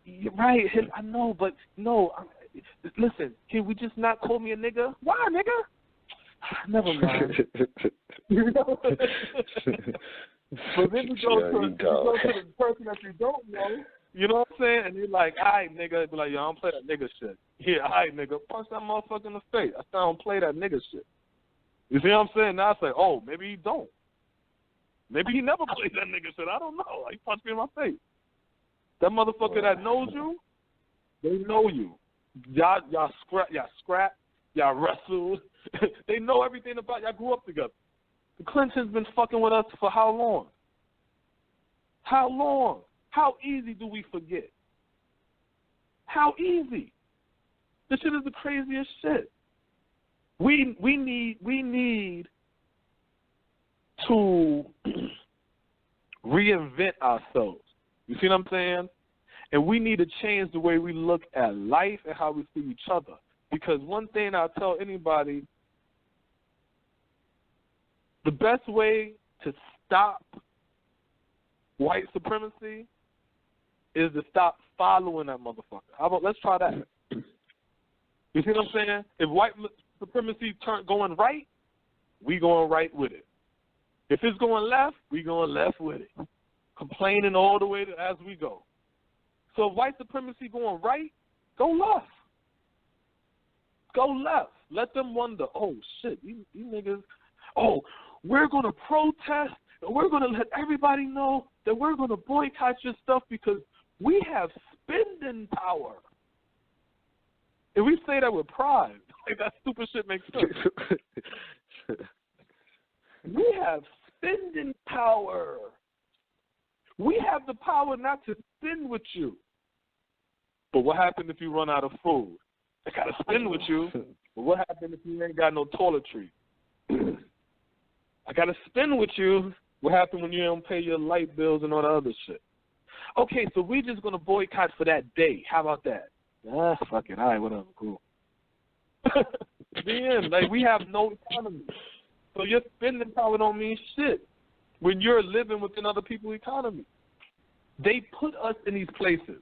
You're right, I know, but no. Listen, can we just not call me a nigga? Why, nigga? Never mind. You know? But then you go to the person that you don't know, you know what I'm saying? And you're like, all right, nigga. Be like, yo, I don't play that nigga shit. Yeah, all right, nigga. Punch that motherfucker in the face. I still don't play that nigga shit. You see what I'm saying? Now I say, oh, maybe he don't. Maybe he never played that nigga shit. I don't know. Like, he punched me in my face. That motherfucker that knows you, they know you. Y'all scrap, y'all wrestle. They know everything about y'all. Grew up together. The Clintons been fucking with us for how long? How long? How easy do we forget? How easy? This shit is the craziest shit. We need to reinvent ourselves. You see what I'm saying? And we need to change the way we look at life and how we see each other. Because one thing I'll tell anybody, the best way to stop white supremacy is to stop following that motherfucker. How about let's try that? You see what I'm saying? If white supremacy going right, we going right with it. If it's going left, we going left with it. Complaining all the way as we go. So if white supremacy going right, go left. Go left. Let them wonder, oh, shit, these niggas, oh, we're going to protest, and we're going to let everybody know that we're going to boycott your stuff because we have spending power. And we say that with pride. Like, that stupid shit makes sense. We have spending power. We have the power not to spend with you. But what happened if you run out of food? I got to spend with you. But what happened if you ain't got no toiletry? I got to spend with you. What happened when you don't pay your light bills and all the other shit? Okay, so we're just going to boycott for that day. How about that? Fuck it. All right, whatever. Cool. The end. Like, we have no economy. So your spending power don't mean shit when you're living within other people's economy. They put us in these places.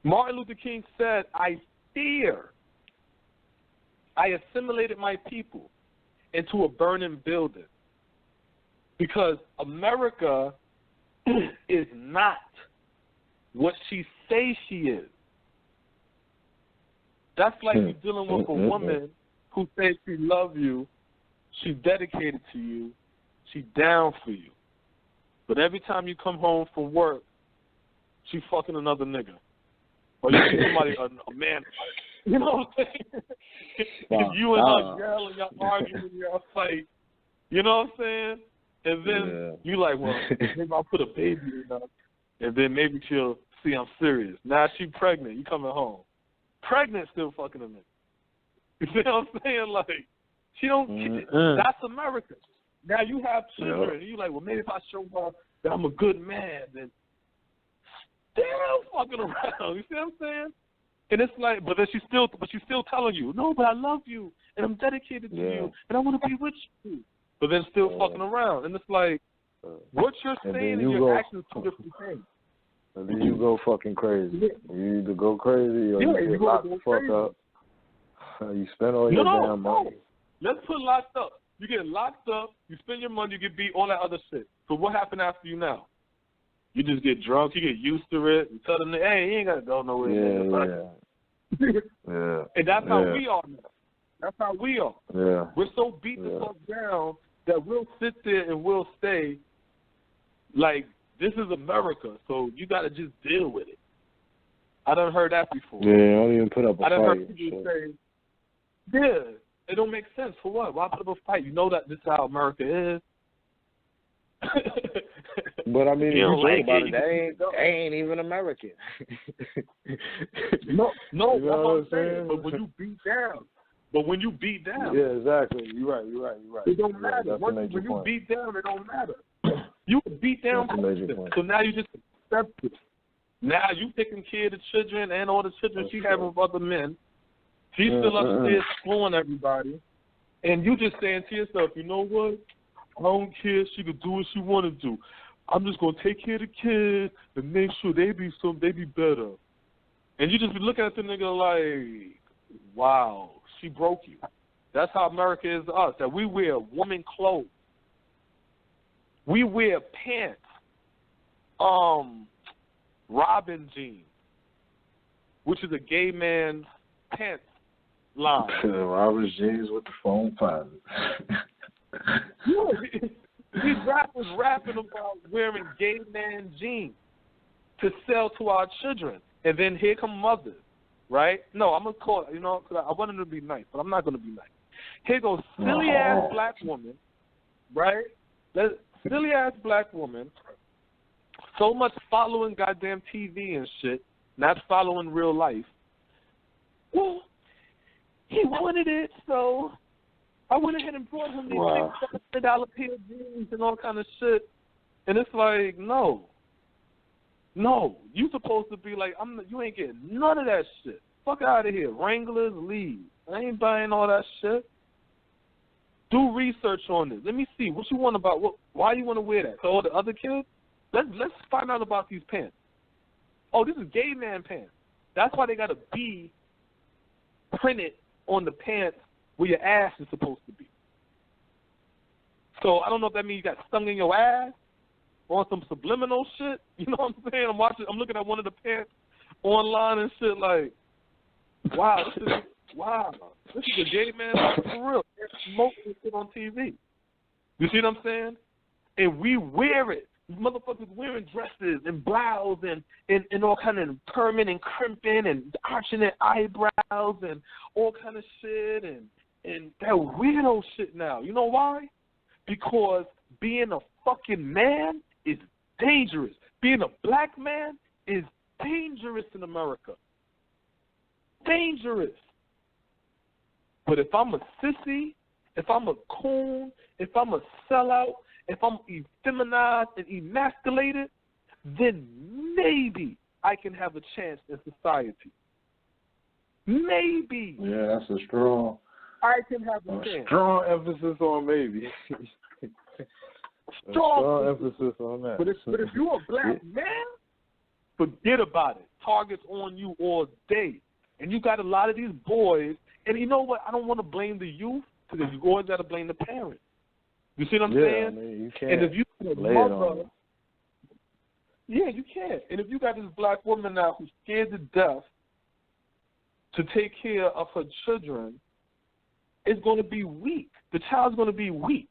Martin Luther King said, I assimilated my people into a burning building because America is not what she says she is. That's like you're dealing with a woman who says she loves you, she's dedicated to you, she's down for you. But every time you come home from work, she's fucking another nigga. Or you see somebody, a man, you know what I'm saying? Wow. You and her yelling, y'all arguing, y'all fight. You know what I'm saying? And then you like, well, maybe I'll put a baby in her, and then maybe she'll see I'm serious. Now she's pregnant. You coming home. Pregnant, still fucking a nigga. You see what I'm saying? Like, she don't, that's America. Now you have children, and you like, well, maybe if I show her that I'm a good man, then still fucking around. You see what I'm saying? And it's like, but she's still telling you, no, but I love you, and I'm dedicated to you, and I want to be with you. But then still fucking around. And it's like, what you're saying and your actions are two different things. And then you go fucking crazy. Yeah. You either go crazy or you get locked the fuck up. You spend all your damn money. Let's put locked up. You get locked up, you spend your money, you get beat, all that other shit. So what happened after you now? You just get drunk, you get used to it, you tell them, hey, you ain't got to go nowhere. Yeah. And that's how we are now. That's how we are. Yeah. We're so beat the fuck down that we'll sit there and we'll stay like, this is America, so you got to just deal with it. I done heard that before. Yeah, I don't even put up a fight. I done heard people say, it don't make sense. For what? Why put up a fight? You know that this is how America is. But I mean, you think about it, they ain't even American. No, you know what I'm saying. But when you beat down. Yeah, exactly. You're right. It don't matter. When you beat down, it don't matter. You beat down person. So now you just accept it. Now you taking care of the children and all the children she having with other men. She's still upstairs screwing everybody. And you just saying to yourself, you know what? I don't care. She can do what she want to do. I'm just going to take care of the kids and make sure they be better. And you just be looking at the nigga like, wow, she broke you. That's how America is to us, that we wear woman clothes. We wear pants, Robin jeans, which is a gay man's pants line. Robin jeans with the foam pocket. These rappers rapping about wearing gay man jeans to sell to our children. And then here come mothers, right? No, I'm going to call it, because I wanted to be nice, but I'm not going to be nice. Here goes silly-ass black woman, right? Silly-ass black woman, so much following goddamn TV and shit, not following real life. Well, he wanted it, so I went ahead and brought him these $600 pair of jeans and all kind of shit. And it's like, no, you supposed to be like, you ain't getting none of that shit. Fuck out of here. Wranglers, leave. I ain't buying all that shit. Do research on this. Let me see what you want about why you want to wear that. So all the other kids, let's find out about these pants. Oh, this is gay man pants. That's why they got to be printed on the pants where your ass is supposed to be. So I don't know if that means you got stung in your ass or some subliminal shit. You know what I'm saying? I'm looking at one of the pants online and shit like, wow, this is a gay man for real. They're smoking shit on TV. You see what I'm saying? And we wear it. These motherfuckers wearing dresses and blouses and all kind of perming and crimping and arching their eyebrows and all kind of shit and that weirdo shit now. You know why? Because being a fucking man is dangerous. Being a black man is dangerous in America. Dangerous. But if I'm a sissy, if I'm a coon, if I'm a sellout, if I'm effeminized and emasculated, then maybe I can have a chance in society. Maybe. Yeah, that's a strong. I can have a chance. Strong emphasis on maybe. strong emphasis on that. But if you're a black man, forget about it. Targets on you all day. And you got a lot of these boys, and you know what? I don't want to blame the youth, because you always got to blame the parents. You see what I'm saying? I mean, you can't and if you lay it on them. Yeah, you can. And if you got this black woman now who's scared to death to take care of her children, it's going to be weak. The child's going to be weak.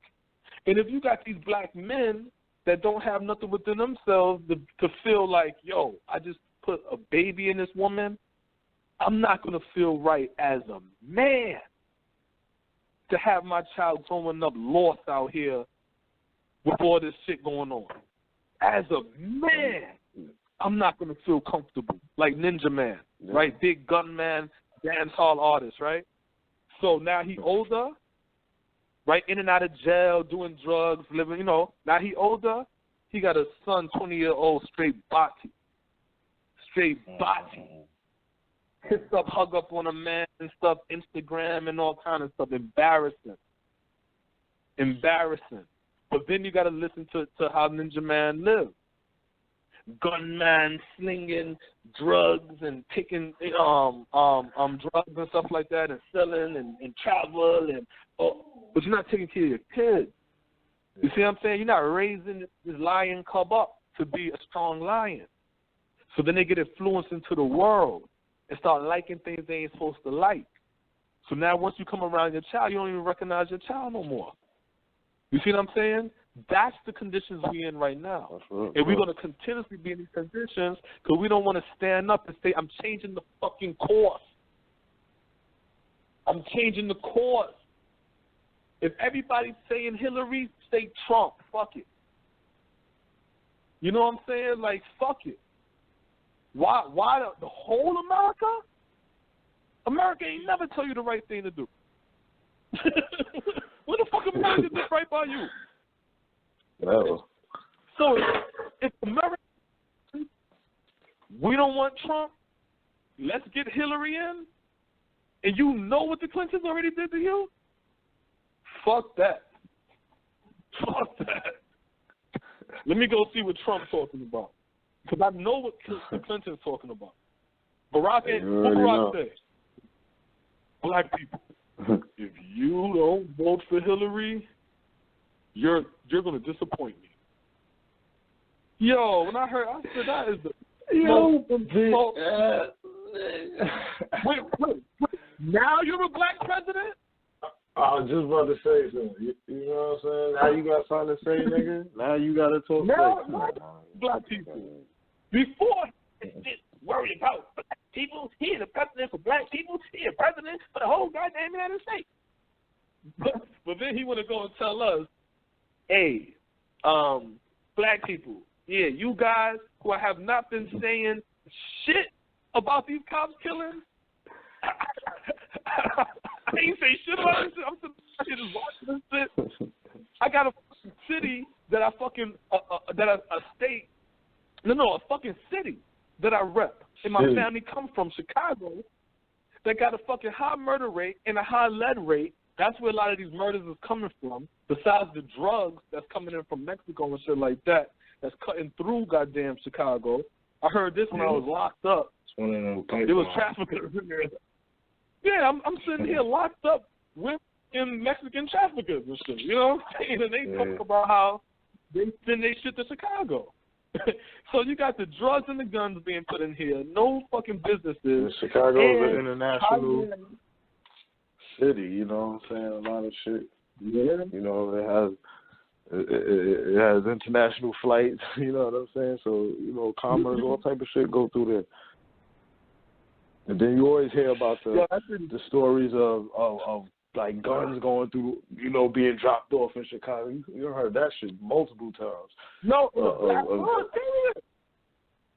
And if you got these black men that don't have nothing within themselves to feel like, yo, I just put a baby in this woman, I'm not going to feel right as a man to have my child growing up lost out here with all this shit going on. As a man, I'm not going to feel comfortable, like Ninja Man, right? Big gun man, dance hall artist, right? So now he older, right? In and out of jail, doing drugs, living, you know. Now he older, he got a son, 20-year-old, straight body. Kiss up, hug up on a man and stuff, Instagram and all kind of stuff. Embarrassing. But then you got to listen to how Ninja Man lives. Gunman, slinging drugs and taking drugs and stuff like that, and selling and travel but you're not taking care of your kids. You see what I'm saying? You're not raising this lion cub up to be a strong lion. So then they get influenced into the world and start liking things they ain't supposed to like. So now once you come around your child, you don't even recognize your child no more. You see what I'm saying? That's the conditions we're in right now. Right. And we're going to continuously be in these conditions because we don't want to stand up and say, I'm changing the fucking course. I'm changing the course. If everybody's saying Hillary, say Trump. Fuck it. You know what I'm saying? Like, fuck it. Why the whole America? America ain't never tell you the right thing to do. What the fuck America did right by you? No. So if America, we don't want Trump, let's get Hillary in, and you know what the Clintons already did to you? Fuck that. Fuck that. Let me go see what Trump's talking about. Because I know what the Clintons talking about. Barack said, black people, if you don't vote for Hillary, you're going to disappoint me. Yo, when I heard, I said, that is the Wait. Now you're a black president? I was just about to say something. You know what I'm saying? Now you got something to say, nigga? Now you got to talk black people. Before, just worried about black people. He is a president for black people. He is a president for the whole goddamn United States. But then he want to go and tell us, hey, black people, yeah, you guys who have not been saying shit about these cops killing, I ain't say shit about this shit. I'm just watching this shit. I got a city that I fucking, a fucking city that I rep and my family come from, Chicago, that got a fucking high murder rate and a high lead rate. That's where a lot of these murders is coming from, besides the drugs that's coming in from Mexico and shit like that, that's cutting through goddamn Chicago. I heard this when I was locked up. There was traffickers in there. Yeah, I'm sitting here locked up with fucking Mexican traffickers and shit. You know what I'm saying? And they talk about how they send their shit to Chicago. So you got the drugs and the guns being put in here. No fucking businesses. Chicago is an international city. You know what I'm saying? A lot of shit. Yeah. You know, it has international flights. You know what I'm saying? So commerce, all type of shit go through there. And then you always hear about the stories of like guns going through, being dropped off in Chicago. You heard that shit multiple times. No,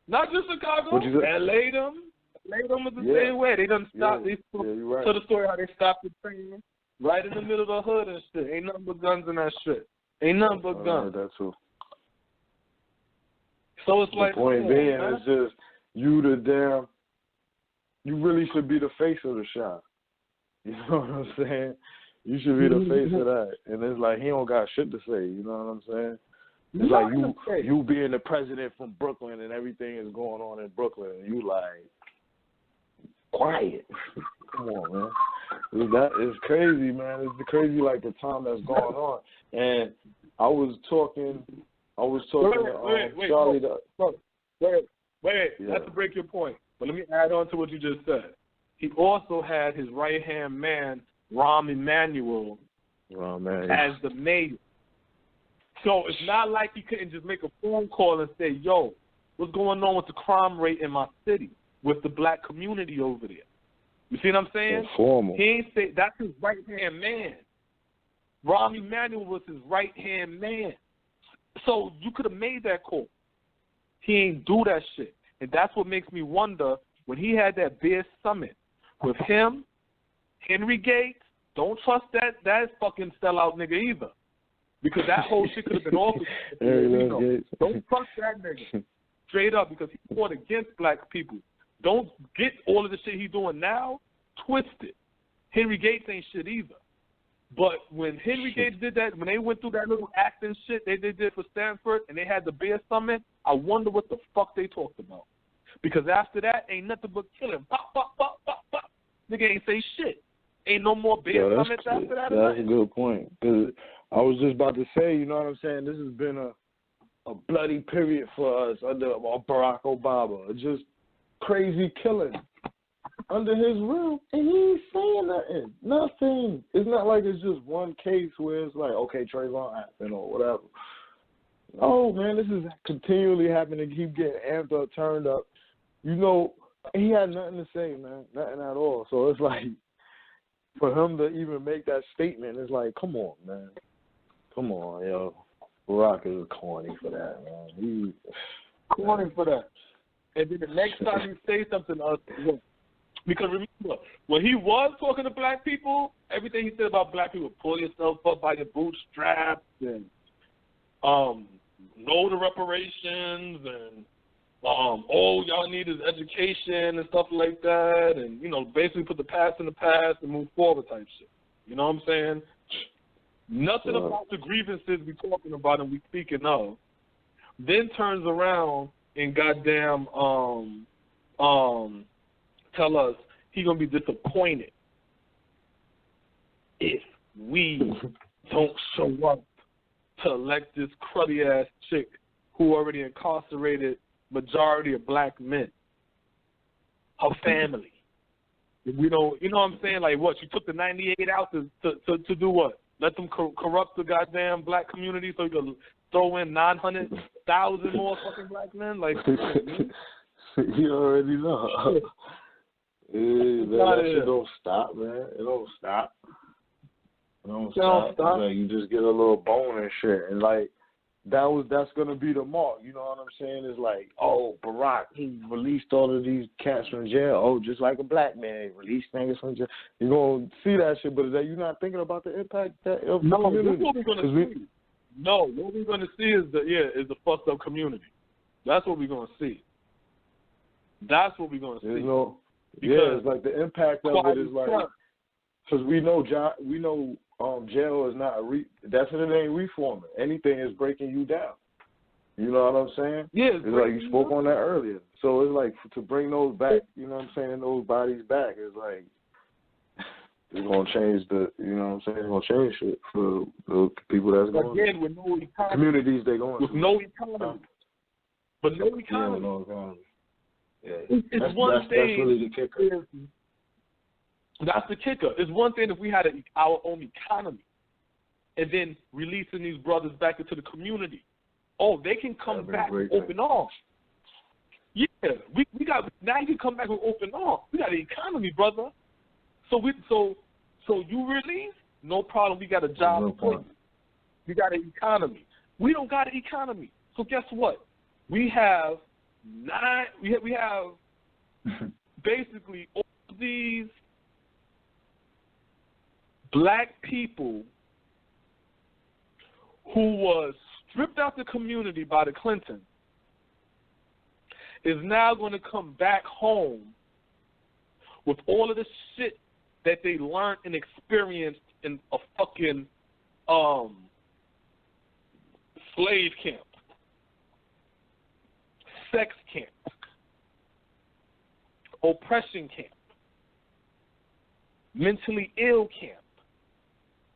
not just Chicago. LA them was the same way. They done stopped. They right. So the story how they stopped the train right in the middle of the hood and shit. Ain't nothing but guns in that shit. Ain't nothing but guns. That's true. So it's like the point being, it's just you really should be the face of the shop. You know what I'm saying? You should be the face of that. And it's like he don't got shit to say. You know what I'm saying? It's like you being the president from Brooklyn and everything is going on in Brooklyn and you like quiet. Come on, man. That is crazy, man. It's crazy like the time that's going on. And I was talking to Charlie. Wait. Not to break your point, but let me add on to what you just said. He also had his right-hand man, Rahm Emanuel, as the mayor. So it's not like he couldn't just make a phone call and say, yo, what's going on with the crime rate in my city with the black community over there? You see what I'm saying? Formal. He ain't say that's his right-hand man. Rahm Emanuel was his right-hand man. So you could have made that call. He ain't do that shit. And that's what makes me wonder when he had that Bear Summit with him, Henry Gates, don't trust that fucking sellout nigga either. Because that whole shit could have been awful. Don't trust that nigga. Straight up, because he fought against black people. Don't get all of the shit he's doing now twisted. Henry Gates ain't shit either. But when Henry Gates did that, when they went through that little acting shit they did for Stanford and they had the Bear Summit, I wonder what the fuck they talked about. Because after that, ain't nothing but killing. Pop, pop, pop, pop, pop. Nigga ain't say shit. Ain't no more Bear Summits after that. That's a good point. Because I was just about to say, you know what I'm saying, this has been a bloody period for us under Barack Obama. Just crazy killing under his rule, and he ain't saying nothing. It's not like it's just one case where it's like, okay, Trayvon happened or whatever. No, man, this is continually happening. Keep getting amped up, turned up. He had nothing to say, man, nothing at all. So it's like, for him to even make that statement, it's like, come on, man. Come on, yo. Barack is corny for that, man. He corny for that. And then the next time you say something else, because remember, when he was talking to black people, everything he said about black people, pull yourself up by your bootstraps and know the reparations and all y'all need is education and stuff like that, and basically put the past in the past and move forward type shit. You know what I'm saying? Nothing about the grievances we talking about and we speaking of. Then turns around and goddamn tell us he gonna be disappointed if we don't show up to elect this cruddy ass chick who already incarcerated majority of black men. Her family. If we don't, you know what I'm saying? Like what? You took the 98 out to do what? Let them corrupt the goddamn black community so you can throw in 900,000 more fucking black men? Like, you already know. That shit don't stop, man. It don't stop. It don't stop. Like, you just get a little bone and shit, and like that's gonna be the mark. You know what I'm saying? It's like, oh, Barack, he released all of these cats from jail. Oh, just like a black man, he released niggas from jail. You're gonna see that shit, but you're not thinking about the impact that of the community. That's what we're gonna see. No, what we're gonna see is the fucked up community. That's what we're gonna see. That's what we're gonna see. It's like the impact of it is like, because we know jail is not that's what it ain't reforming. Anything is breaking you down. You know what I'm saying? Yeah, it's like you spoke on that earlier. So it's like to bring those back. You know what I'm saying? Those bodies back is like it's gonna change the, you know what I'm saying? It's gonna change shit for the people that's going. Again, with no economy, communities they going with to. no economy, but no economy. Yeah, with no economy. Yeah, it's one thing. That's really the kicker. That's the kicker. It's one thing if we had our own economy, and then releasing these brothers back into the community. Oh, they can come back with open arms. Yeah, we got now. You can come back with open arms. We got an economy, brother. So you release, no problem. We got a job for you. We got an economy. We don't got an economy. So guess what? We have We have basically all these black people who was stripped out the community by the Clintons is now going to come back home with all of the shit that they learned and experienced in a fucking slave camp, sex camp, oppression camp, mentally ill camp.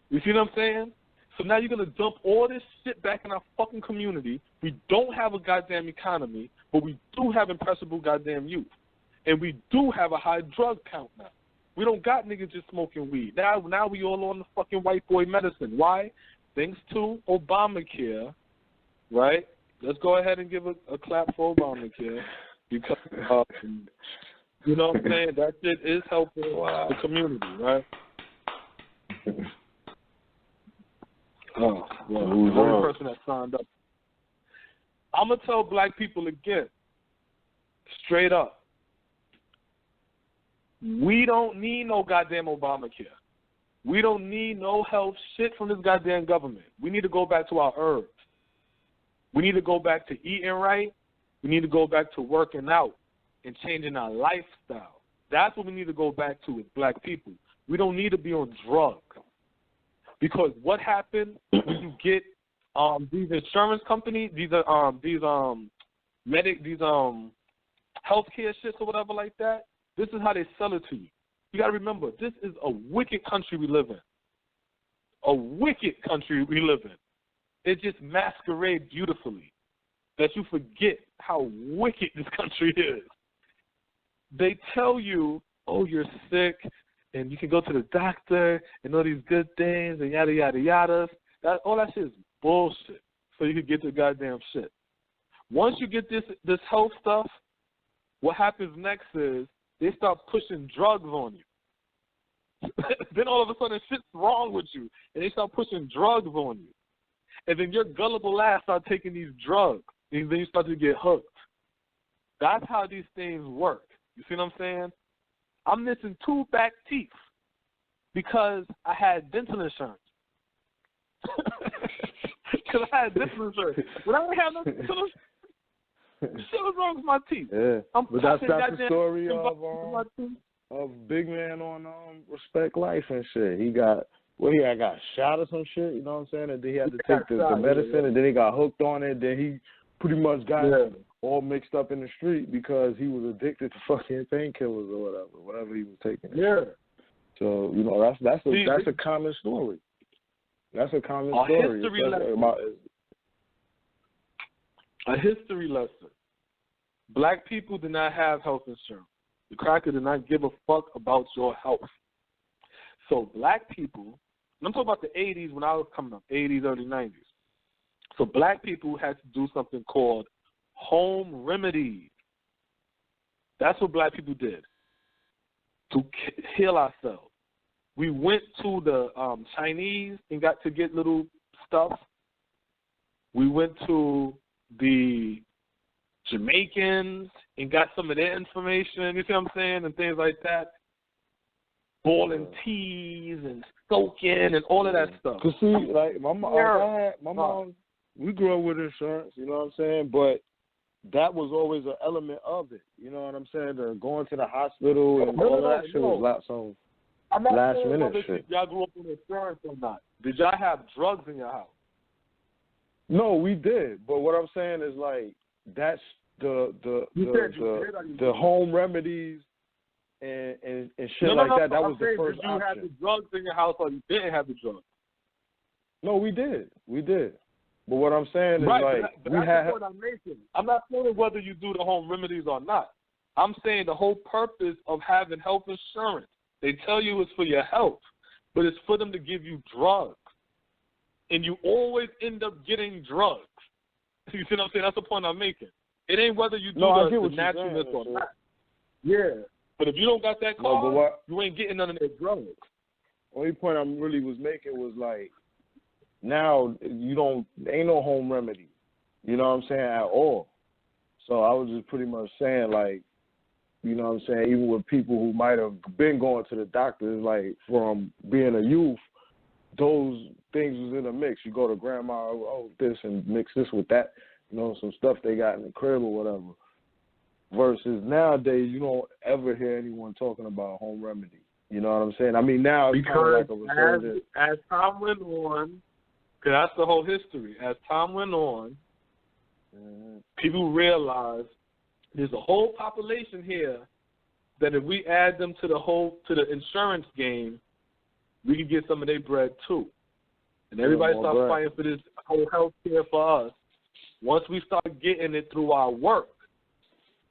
You see what I'm saying? So now you're going to dump all this shit back in our fucking community. We don't have a goddamn economy, but we do have impressible goddamn youth. And we do have a high drug count now. We don't got niggas just smoking weed. Now we all on the fucking white boy medicine. Why? Thanks to Obamacare, right? Let's go ahead and give a clap for Obamacare because, you know what I'm saying? That shit is helping the community, right? Oh, well, who's the only person that signed up? I'm going to tell black people again, straight up, we don't need no goddamn Obamacare. We don't need no health shit from this goddamn government. We need to go back to our herbs. We need to go back to eating right. We need to go back to working out and changing our lifestyle. That's what we need to go back to as black people. We don't need to be on drugs. Because what happened when you get these insurance companies, these healthcare shits or whatever like that, this is how they sell it to you. You got to remember, this is a wicked country we live in. A wicked country we live in. It just masquerades beautifully that you forget how wicked this country is. They tell you, oh, you're sick, and you can go to the doctor and all these good things and yada, yada, yada. All that shit is bullshit. So you can get the goddamn shit. Once you get this health stuff, what happens next is they start pushing drugs on you. Then all of a sudden shit's wrong with you, and they start pushing drugs on you. And then your gullible ass start taking these drugs, and then you start to get hooked. That's how these things work. You see what I'm saying? I'm missing 2 back teeth because I had dental insurance. Because I had dental insurance. When I didn't have no dental insurance, shit was wrong with my teeth. Yeah, but that's the story of Big Man on Respect Life and shit. He got shot or some shit, you know what I'm saying? And then he had to take the medicine, and then he got hooked on it. Then he pretty much got all mixed up in the street because he was addicted to fucking painkillers or whatever he was taking. Yeah. So, you know, that's a common story. That's a common story. A history lesson. Black people did not have health insurance. The cracker did not give a fuck about your health. So black people, and I'm talking about the 80s when I was coming up, 80s, early 90s. So black people had to do something called home remedies. That's what black people did to heal ourselves. We went to the Chinese and got to get little stuff. We went to the Jamaicans and got some of their information, you see what I'm saying, and things like that. Boiling teas and soaking and all of that stuff. Cause see, like my mom, we grew up with insurance, you know what I'm saying, but that was always an element of it, you know what I'm saying? Going to the hospital and all of that shit was lots of last minute shit. Y'all grew up with insurance or not? Did y'all have drugs in your house? No, we did, but what I'm saying is like that's the home remedies and shit like that. That was the first option. You had the drugs in your house, or you didn't have the drugs? No, we did. But what I'm saying is, right, like, but that's the point I'm making. I'm not saying whether you do the home remedies or not. I'm saying the whole purpose of having health insurance, they tell you it's for your health, but it's for them to give you drugs. And you always end up getting drugs. You see what I'm saying? That's the point I'm making. It ain't whether you do the naturalness or not. Yeah. But if you don't got that card, you ain't getting none of that drugs. Only point I really was making was, like, now ain't no home remedy. You know what I'm saying, at all. So I was just pretty much saying, like, you know what I'm saying, even with people who might have been going to the doctors, like, from being a youth, those things was in a mix. You go to grandma, this and mix this with that, you know, some stuff they got in the crib or whatever. Versus nowadays, you don't ever hear anyone talking about home remedy. You know what I'm saying? I mean, now it's kind of like a resurgence. As time went on, because that's the whole history. As time went on, people realized there's a whole population here that if we add them to the insurance game, we can get some of their bread too. And everybody starts fighting for this whole health care for us. Once we start getting it through our work,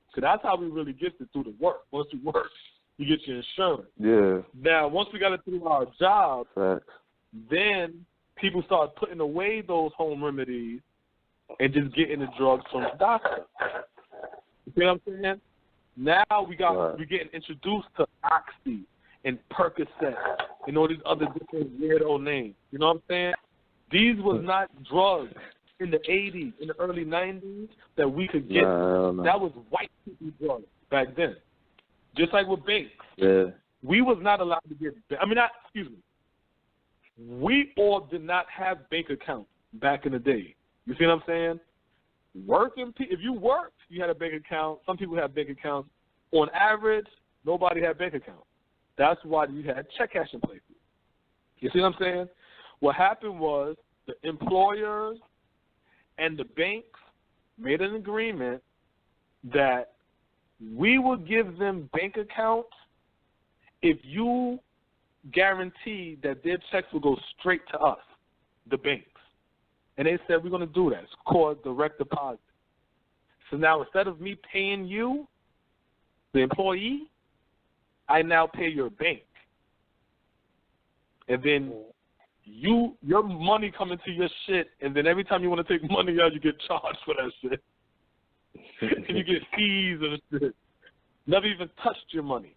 because that's how we really get it, through the work. Once you work, you get your insurance. Yeah. Now, once we got it through our job, then people start putting away those home remedies and just getting the drugs from the doctor. You see what I'm saying? Now we're getting introduced to Oxy and Percocet and all these other different weirdo names. You know what I'm saying? These was not drugs in the 80s, in the early 90s that we could get. That was white people drugs back then. Just like with banks. Yeah. We was not allowed to get, we all did not have bank accounts back in the day. You see what I'm saying? If you worked, you had a bank account. Some people had bank accounts. On average, nobody had bank accounts. That's why you had check cashing places. You see what I'm saying? What happened was the employers and the banks made an agreement that we would give them bank accounts if you guarantee that their checks will go straight to us, the banks. And they said, we're going to do that. It's called direct deposit. So now instead of me paying you, the employee, I now pay your bank. And then your money come into your shit, and then every time you want to take money out, you get charged for that shit. And you get fees and shit. Never even touched your money.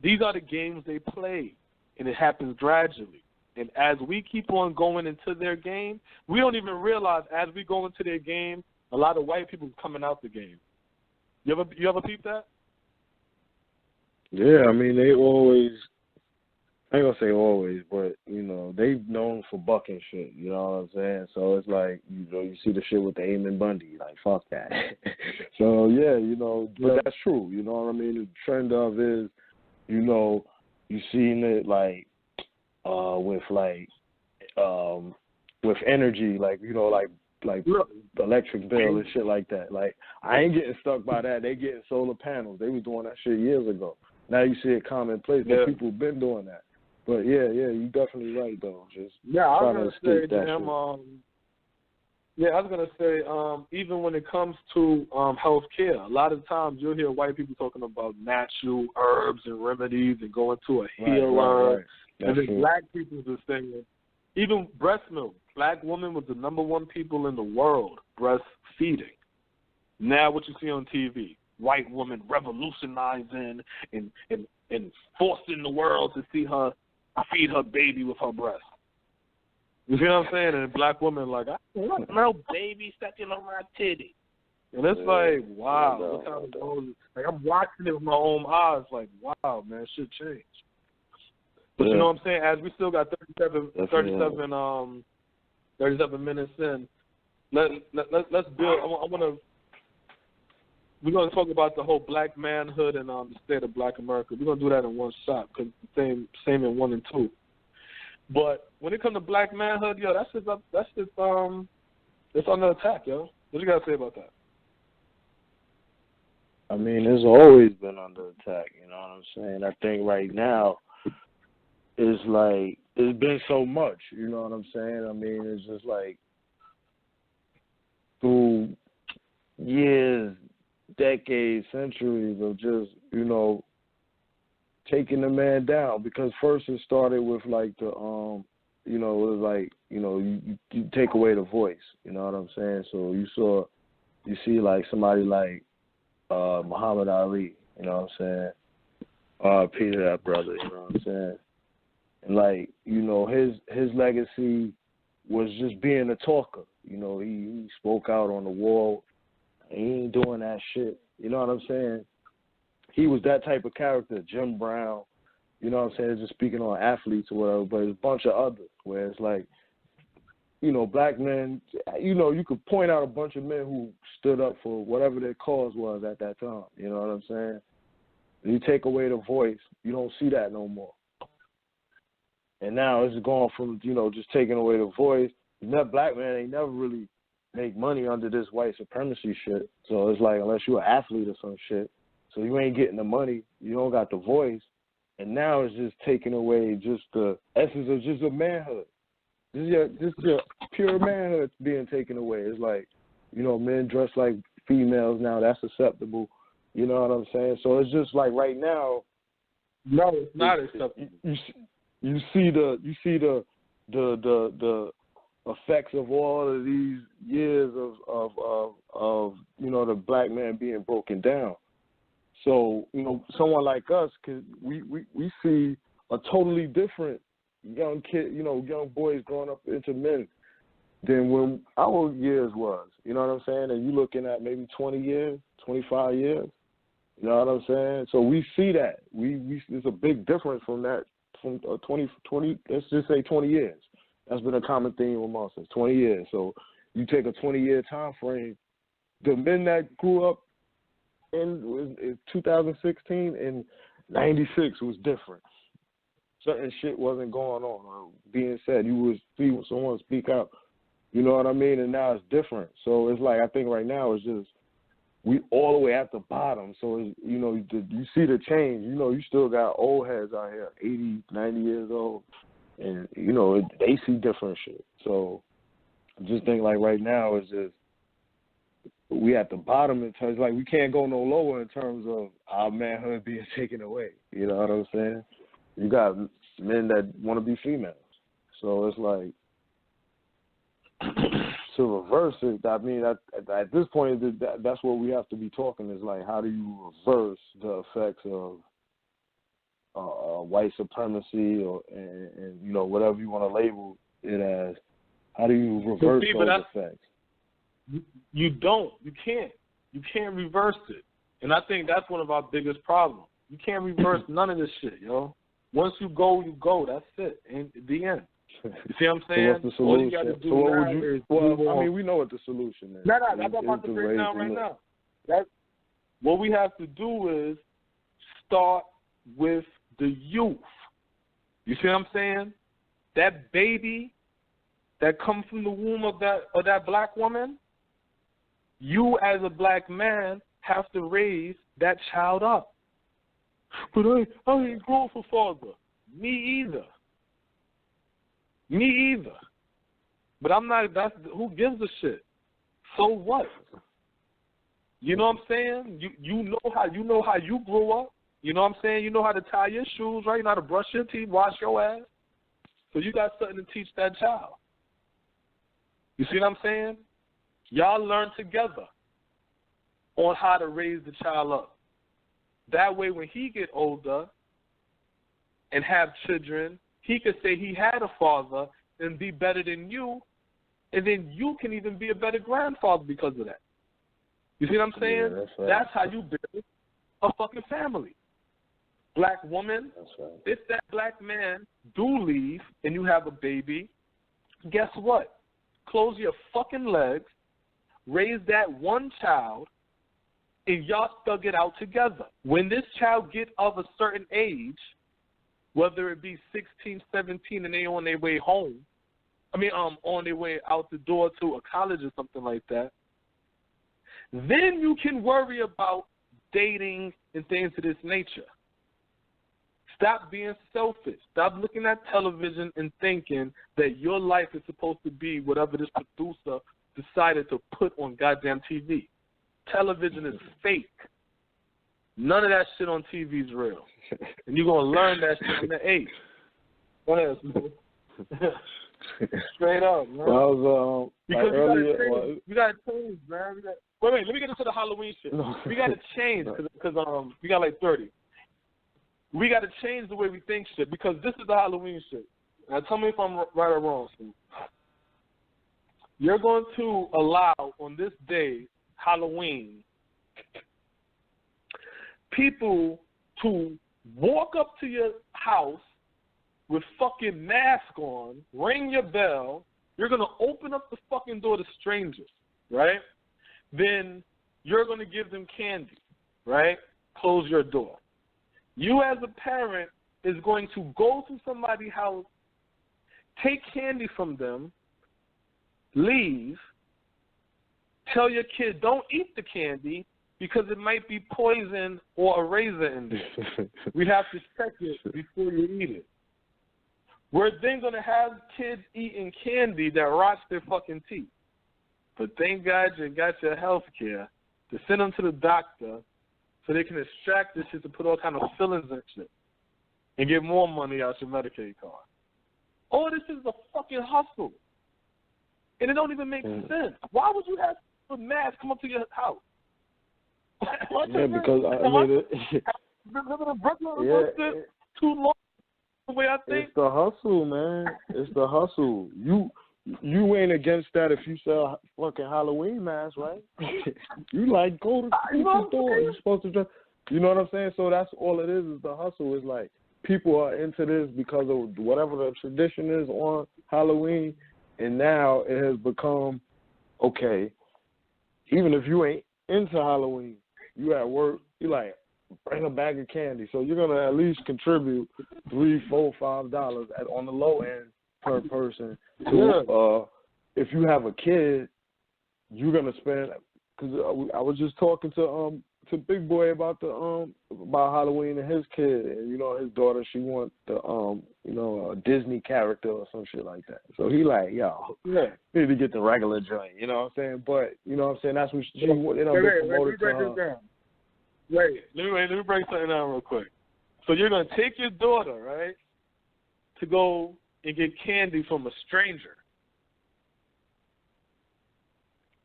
These are the games they play, and it happens gradually. And as we keep on going into their game, we don't even realize as we go into their game, a lot of white people are coming out the game. You ever peep that? Yeah, I mean, they always, I ain't going to say always, but, you know, they known for bucking shit, you know what I'm saying? So it's like, you know, you see the shit with the Eamon Bundy, like, fuck that. So, yeah, you know, but that's true, you know what I mean? The trend of is, you know, you seen it, like, with energy, like, you know, like the electric bill and shit like that. Like, I ain't getting stuck by that. They getting solar panels. They was doing that shit years ago. Now you see it commonplace, but people been doing that. But yeah, you definitely right though. Just I was gonna say, even when it comes to health care, a lot of times you'll hear white people talking about natural herbs and remedies and going to a healer. Right. And then black people are saying, even breast milk. Black women was the number one people in the world breastfeeding. Now what you see on TV, white women revolutionizing and forcing the world to see her feed her baby with her breast. You see what I'm saying? And black women like, I don't want no baby sucking on my titty. And it's like, wow. What kind of goes? Like, I'm watching it with my own eyes like, wow, man, shit changed. But you know what I'm saying? As we still got 37 minutes in, let's build. We're gonna talk about the whole black manhood and the state of Black America. We're gonna do that in one shot because same in 1 and 2. But when it comes to black manhood, yo, it's under attack, yo. What you gotta say about that? I mean, it's always been under attack, you know what I'm saying? I think right now it's like it's been so much, you know what I'm saying? I mean, it's just like through years, decades, centuries of just, you know, taking the man down. Because first it started with like the you know, it was like, you know, you take away the voice, you know what I'm saying? So you see like somebody like Muhammad Ali, you know what I'm saying? Peter, that brother, you know what I'm saying? And like, you know, his legacy was just being a talker. You know, he spoke out on the wall. He ain't doing that shit. You know what I'm saying? He was that type of character, Jim Brown. You know what I'm saying? Just speaking on athletes or whatever, but there's a bunch of others where it's like, you know, black men, you know, you could point out a bunch of men who stood up for whatever their cause was at that time. You know what I'm saying? You take away the voice, you don't see that no more. And now it's gone from, you know, just taking away the voice. That black man ain't never really make money under this white supremacy shit. So it's like, unless you're an athlete or some shit, so you ain't getting the money, you don't got the voice. And now it's just taking away just the essence of just a manhood. Just your pure manhood being taken away. It's like, you know, men dress like females now. That's acceptable. You know what I'm saying? So it's just like right now. No, it's not acceptable. You see the effects of all of these years of you know, the black man being broken down. So, you know, someone like us, we see a totally different young kid, you know, young boys growing up into men than when our years was. You know what I'm saying? And you looking at maybe 20 years, 25 years. You know what I'm saying? So we see that. There's a big difference from that, from 20, let's just say 20 years. That's been a common theme amongst us, 20 years. So you take a 20-year time frame, the men that grew up in 2016 and 96 was different. Certain shit wasn't going on or being said. You would see someone speak out. You know what I mean? And now it's different. So it's like, I think right now it's just, we all the way at the bottom. So, you know, you see the change. You know, you still got old heads out here, 80, 90 years old. And, you know, they see different shit. So I just think like right now it's just, we at the bottom in terms, like we can't go no lower in terms of our manhood being taken away. You know what I'm saying? You got men that want to be females. So it's like, to reverse it, I mean, at this point, that's what we have to be talking is like, how do you reverse the effects of white supremacy and you know, whatever you want to label it as? How do you reverse those effects? You don't. You can't. You can't reverse it. And I think that's one of our biggest problems. You can't reverse none of this shit, yo. Once you go, you go. That's it. And the end. You see what I'm saying? So what's the solution? All you got to do I mean, we know what the solution is. No, I'm about to break down right now. What we have to do is start with the youth. You see what I'm saying? That baby that comes from the womb of that black woman, you as a black man have to raise that child up. But I ain't grown for father. Me either. But I'm not. Who gives a shit? So what? You know what I'm saying? You know how you grew up. You know what I'm saying? You know how to tie your shoes, right? You know how to brush your teeth, wash your ass. So you got something to teach that child. You see what I'm saying? Y'all learn together on how to raise the child up. That way when he get older and have children, he could say he had a father and be better than you, and then you can even be a better grandfather because of that. You see what I'm saying? Yeah, that's right. That's how you build a fucking family. Black woman, right. If that black man do leave and you have a baby, guess what? Close your fucking legs, raise that one child, and y'all thug it out together. When this child get of a certain age, whether it be 16, 17, and they on their way home, on their way out the door to a college or something like that, then you can worry about dating, and things of this nature. Stop being selfish. Stop looking at television and thinking that your life is supposed to be whatever this producer decided to put on goddamn TV. Television is fake. None of that shit on TV is real. And you're going to learn that shit in the 8th. Go ahead, man. Straight up, man. Well, because you got to change, man. Wait, let me get into the Halloween shit. We got to change because we got like 30. We got to change the way we think shit because this is the Halloween shit. Now tell me if I'm right or wrong, Steve. You're going to allow on this day, Halloween, people to walk up to your house with fucking mask on, ring your bell. You're going to open up the fucking door to strangers, right? Then you're going to give them candy, right? Close your door. You as a parent is going to go to somebody's house, take candy from them, leave, tell your kid don't eat the candy because it might be poison or a razor in there. We have to check it before you eat it. We're then going to have kids eating candy that rots their fucking teeth. But thank God you got your health care to send them to the doctor so they can extract this shit to put all kind of fillings and shit and get more money out your Medicaid card. All this is a fucking hustle. And it don't even make sense. Why would you have a mask come up to your house? Yeah, because living in Brooklyn too long the way I think. It's the hustle, man. It's the hustle. You ain't against that if you sell fucking Halloween masks, right? You like go to the store. You're supposed to just, you know what I'm saying? So that's all it is the hustle. Is like people are into this because of whatever the tradition is on Halloween, and now it has become okay. Even if you ain't into Halloween, you at work, you like bring a bag of candy. So you're gonna at least contribute $3, $4, $5 on the low end per person. If you have a kid, you're gonna spend. Because I was just talking to Big Boy about about Halloween and his kid, and his daughter, she wants a Disney character or some shit like that. So he like, yo, need to get the regular joint. You know what I'm saying? But you know what I'm saying? That's what she promoted to her. Wait, let me break something down real quick. So you're gonna take your daughter, right, to go and get candy from a stranger.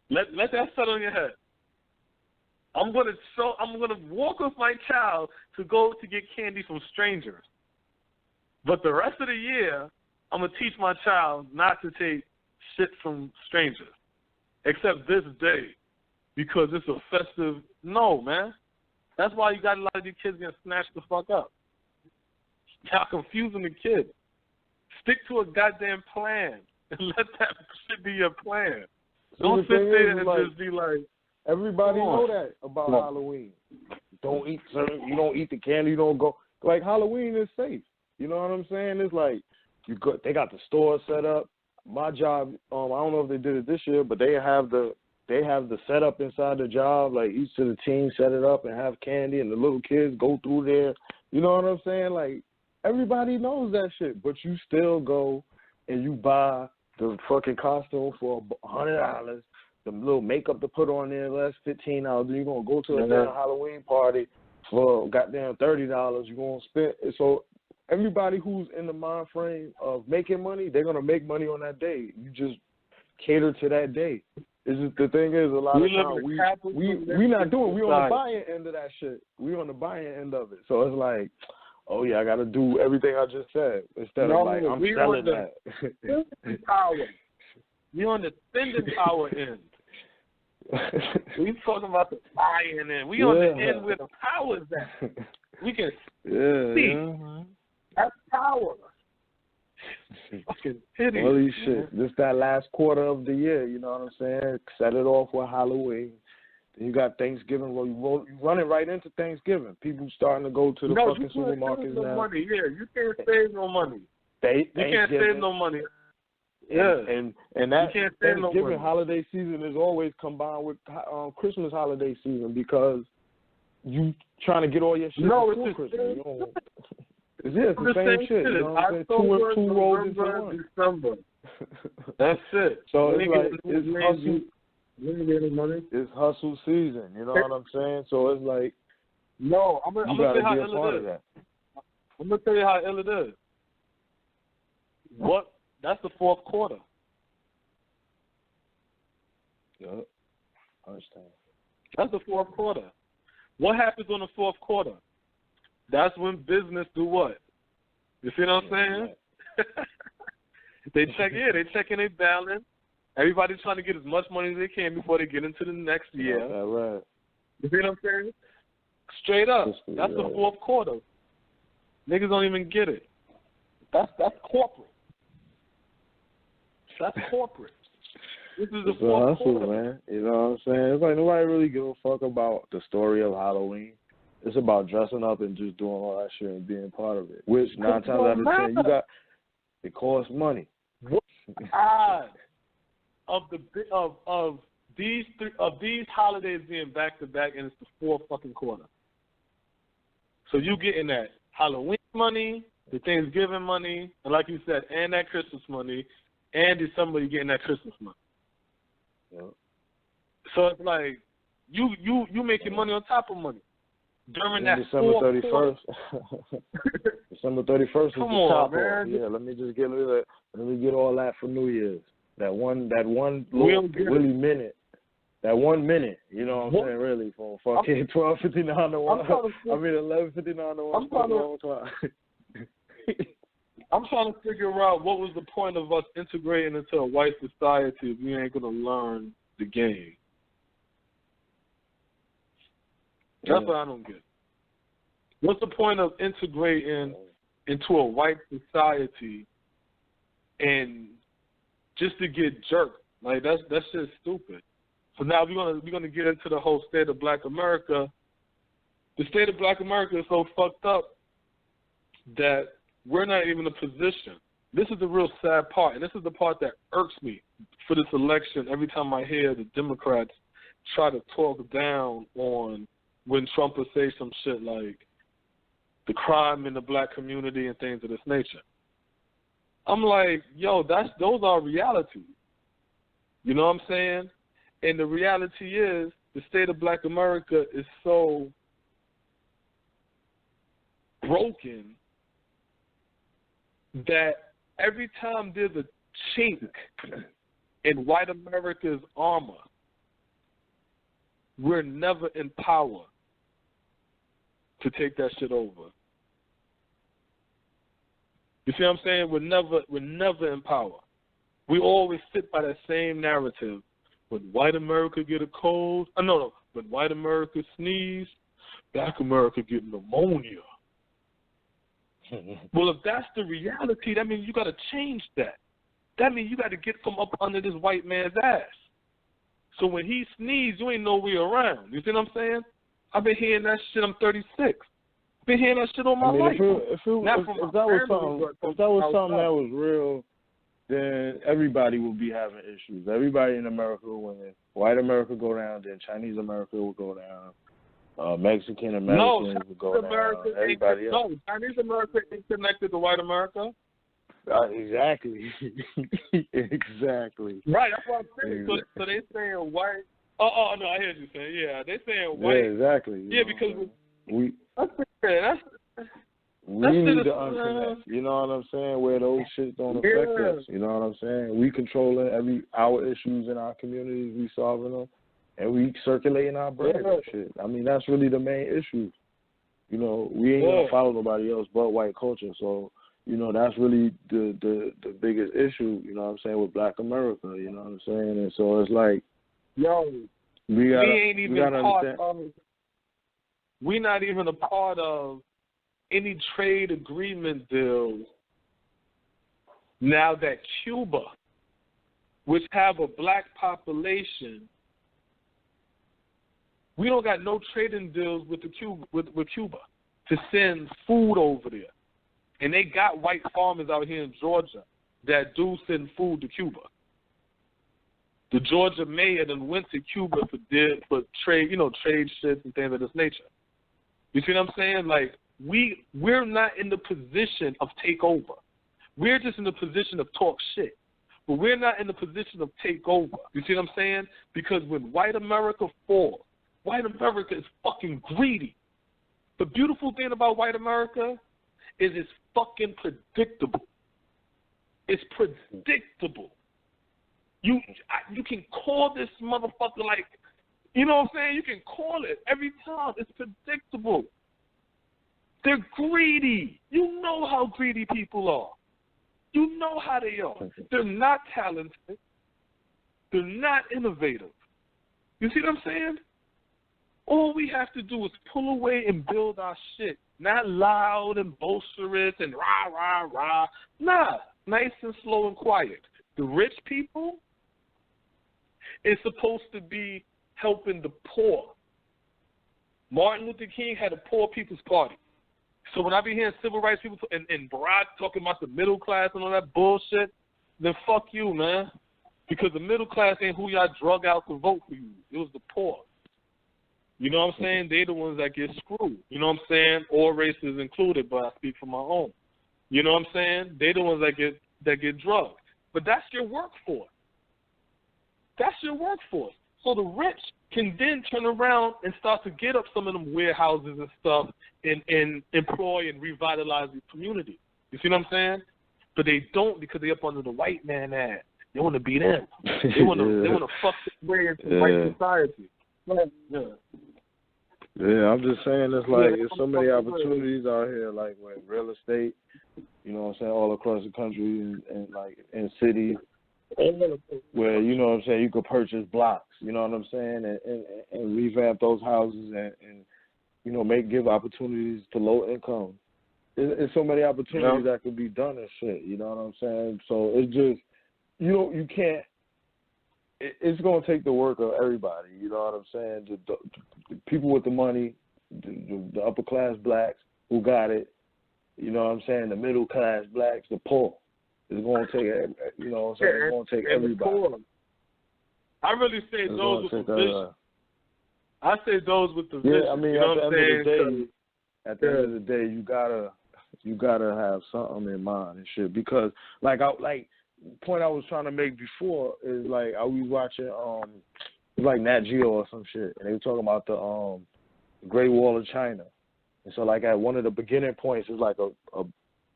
Let that settle in your head. I'm gonna walk with my child to go to get candy from strangers. But the rest of the year, I'm gonna teach my child not to take shit from strangers, except this day, because it's a festive. No, man. That's why you got a lot of these kids getting snatched the fuck up. Y'all confusing the kids. Stick to a goddamn plan and let that shit be your plan. Don't sit there and just be like, everybody know that about Halloween. You don't eat the candy, you don't go. Like, Halloween is safe. You know what I'm saying? It's like, they got the store set up. My job, I don't know if they did it this year, but they have the setup inside the job. Like, each of the team set it up and have candy, and the little kids go through there. You know what I'm saying? Like, everybody knows that shit, but you still go and you buy the fucking costume for $100. The little makeup to put on there, that's $15. Then you're gonna go to a damn Halloween party for goddamn $30. You're gonna spend. So everybody who's in the mind frame of making money, they're gonna make money on that day. You just cater to that day. It's just, the thing is, a lot of times we not doing. We on the buying end of that shit. We on the buying end of it. So it's like, oh yeah, I got to do everything I just said instead of like I'm selling that. Power. You're on the spending power end. We talking about the buying end. We on the end where the power is at. We can see. That's power. Fucking pity. Holy shit. This that last quarter of the year, you know what I'm saying? Set it off with Halloween. Then you got Thanksgiving. Well, you run it right into Thanksgiving. People starting to go to the fucking supermarkets now. Money. Yeah, you can't save no money. You can't save no money. Yeah. And that Thanksgiving holiday season is always combined with Christmas holiday season because you trying to get all your shit before Christmas. You don't, it's the same shit. You know what I'm saying? Two rolls into one. December. That's it. So it's like it's hustle. It's hustle season. You know what I'm saying? So it's like I'm gonna tell you how ill it is. I'm gonna tell you how ill it is. What? That's the fourth quarter. Yep. I understand. That's the fourth quarter. What happens on the fourth quarter? That's when business do what? You see what I'm saying? Right. They check in their balance. Everybody's trying to get as much money as they can before they get into the next year. Right. You see what I'm saying? Straight up. That's the fourth quarter. Niggas don't even get it. That's corporate. That's corporate. This is the fourth quarter, man. You know what I'm saying? It's like nobody really give a fuck about the story of Halloween. It's about dressing up and just doing all that shit and being part of it. Which 9 times out of 10, it costs money. What odds of these holidays being back to back, and it's the fourth fucking quarter? So you getting that Halloween money, the Thanksgiving money, and like you said, and that Christmas money, and December you getting that Christmas money. Yep. So it's like you making money on top of money during that December 31st. December 31st is the top man. Yeah, let me just get all that for New Year's. That one really minute. That 1 minute, you know what I'm saying, really, from fucking 12:59 to 1. 11:59 to 1. I'm trying to figure out what was the point of us integrating into a white society if we ain't going to learn the game. That's what I don't get. What's the point of integrating into a white society and just to get jerked? Like that's just stupid. So now we're gonna get into the whole state of Black America. The state of Black America is so fucked up that we're not even in a position. This is the real sad part, and this is the part that irks me for this election. Every time I hear the Democrats try to talk down on when Trump will say some shit like the crime in the black community and things of this nature. I'm like, yo, those are realities. You know what I'm saying? And the reality is the state of Black America is so broken that every time there's a chink in white America's armor, we're never in power to take that shit over. You see what I'm saying? We're never in power. We always sit by that same narrative. When white America get a cold, when white America sneeze, Black America get pneumonia. Well, if that's the reality, that means you got to change that. That means you got to get from up under this white man's ass. So when he sneezes, you ain't nowhere around. You see what I'm saying? I've been hearing that shit. I'm 36. I've been hearing that shit all my life. If that was something that was real, then everybody would be having issues. Everybody in America will win. White America go down, then Chinese America will go down. Mexican Americans will go down. Everybody else. No, Chinese America ain't connected to white America. Exactly. Exactly. Right, that's what I'm saying. So they saying white. Oh, no, I hear you saying. Yeah, they saying white. Yeah, exactly. Yeah, because we need to unconnect. You know what I'm saying? Where those shit don't affect us. You know what I'm saying? We controlling our issues in our communities. We solving them. And we circulating our bread and shit. I mean, that's really the main issue. You know, we ain't gonna follow nobody else but white culture. So, you know, that's really the biggest issue, you know what I'm saying, with Black America, you know what I'm saying? And so it's like, we're not even a part of any trade agreement deals now that Cuba, which have a black population, we don't got no trading deals with Cuba to send food over there. And they got white farmers out here in Georgia that do send food to Cuba. The Georgia mayor then went to Cuba for trade, trade shit and things of this nature. You see what I'm saying? Like, we're not in the position of take over. We're just in the position of talk shit. But we're not in the position of take over. You see what I'm saying? Because when white America falls, white America is fucking greedy. The beautiful thing about white America is it's fucking predictable. It's predictable. You can call this motherfucker like, you know what I'm saying? You can call it every time. It's predictable. They're greedy. You know how greedy people are. You know how they are. They're not talented. They're not innovative. You see what I'm saying? All we have to do is pull away and build our shit. Not loud and boisterous and rah, rah, rah. Nah, nice and slow and quiet. The rich people is supposed to be helping the poor. Martin Luther King had a poor people's party. So when I be hearing civil rights people and Barack talking about the middle class and all that bullshit, then fuck you, man. Because the middle class ain't who y'all drug out to vote for you. It was the poor. You know what I'm saying? They the ones that get screwed. You know what I'm saying? All races included, but I speak for my own. You know what I'm saying? They the ones that get drugged. But that's your workforce. That's your workforce. So the rich can then turn around and start to get up some of them warehouses and stuff and employ and revitalize the community. You see what I'm saying? But they don't because they up under the white man ass. They want to be them. They want to they want to fuck their way into white society. Yeah, I'm just saying it's like there's so many opportunities out here, like with real estate, you know what I'm saying, all across the country and like in cities where, you know what I'm saying, you could purchase blocks, you know what I'm saying, and revamp those houses and you know, give opportunities to low income. It's so many opportunities that could be done and shit, you know what I'm saying? So it's just, you know, you can't, it's going to take the work of everybody, you know what I'm saying? The people with the money, the upper class blacks who got it, you know what I'm saying? The middle class blacks, the poor. It's going to take, you know what I'm saying? It's going to take everybody. I really say those with the vision. I say those with the vision. Yeah, I mean, you know at the end of the day, you gotta have something in mind and shit. Because point I was trying to make before is like I was watching like Nat Geo or some shit, and they were talking about the Great Wall of China. And so like at one of the beginning points, it's like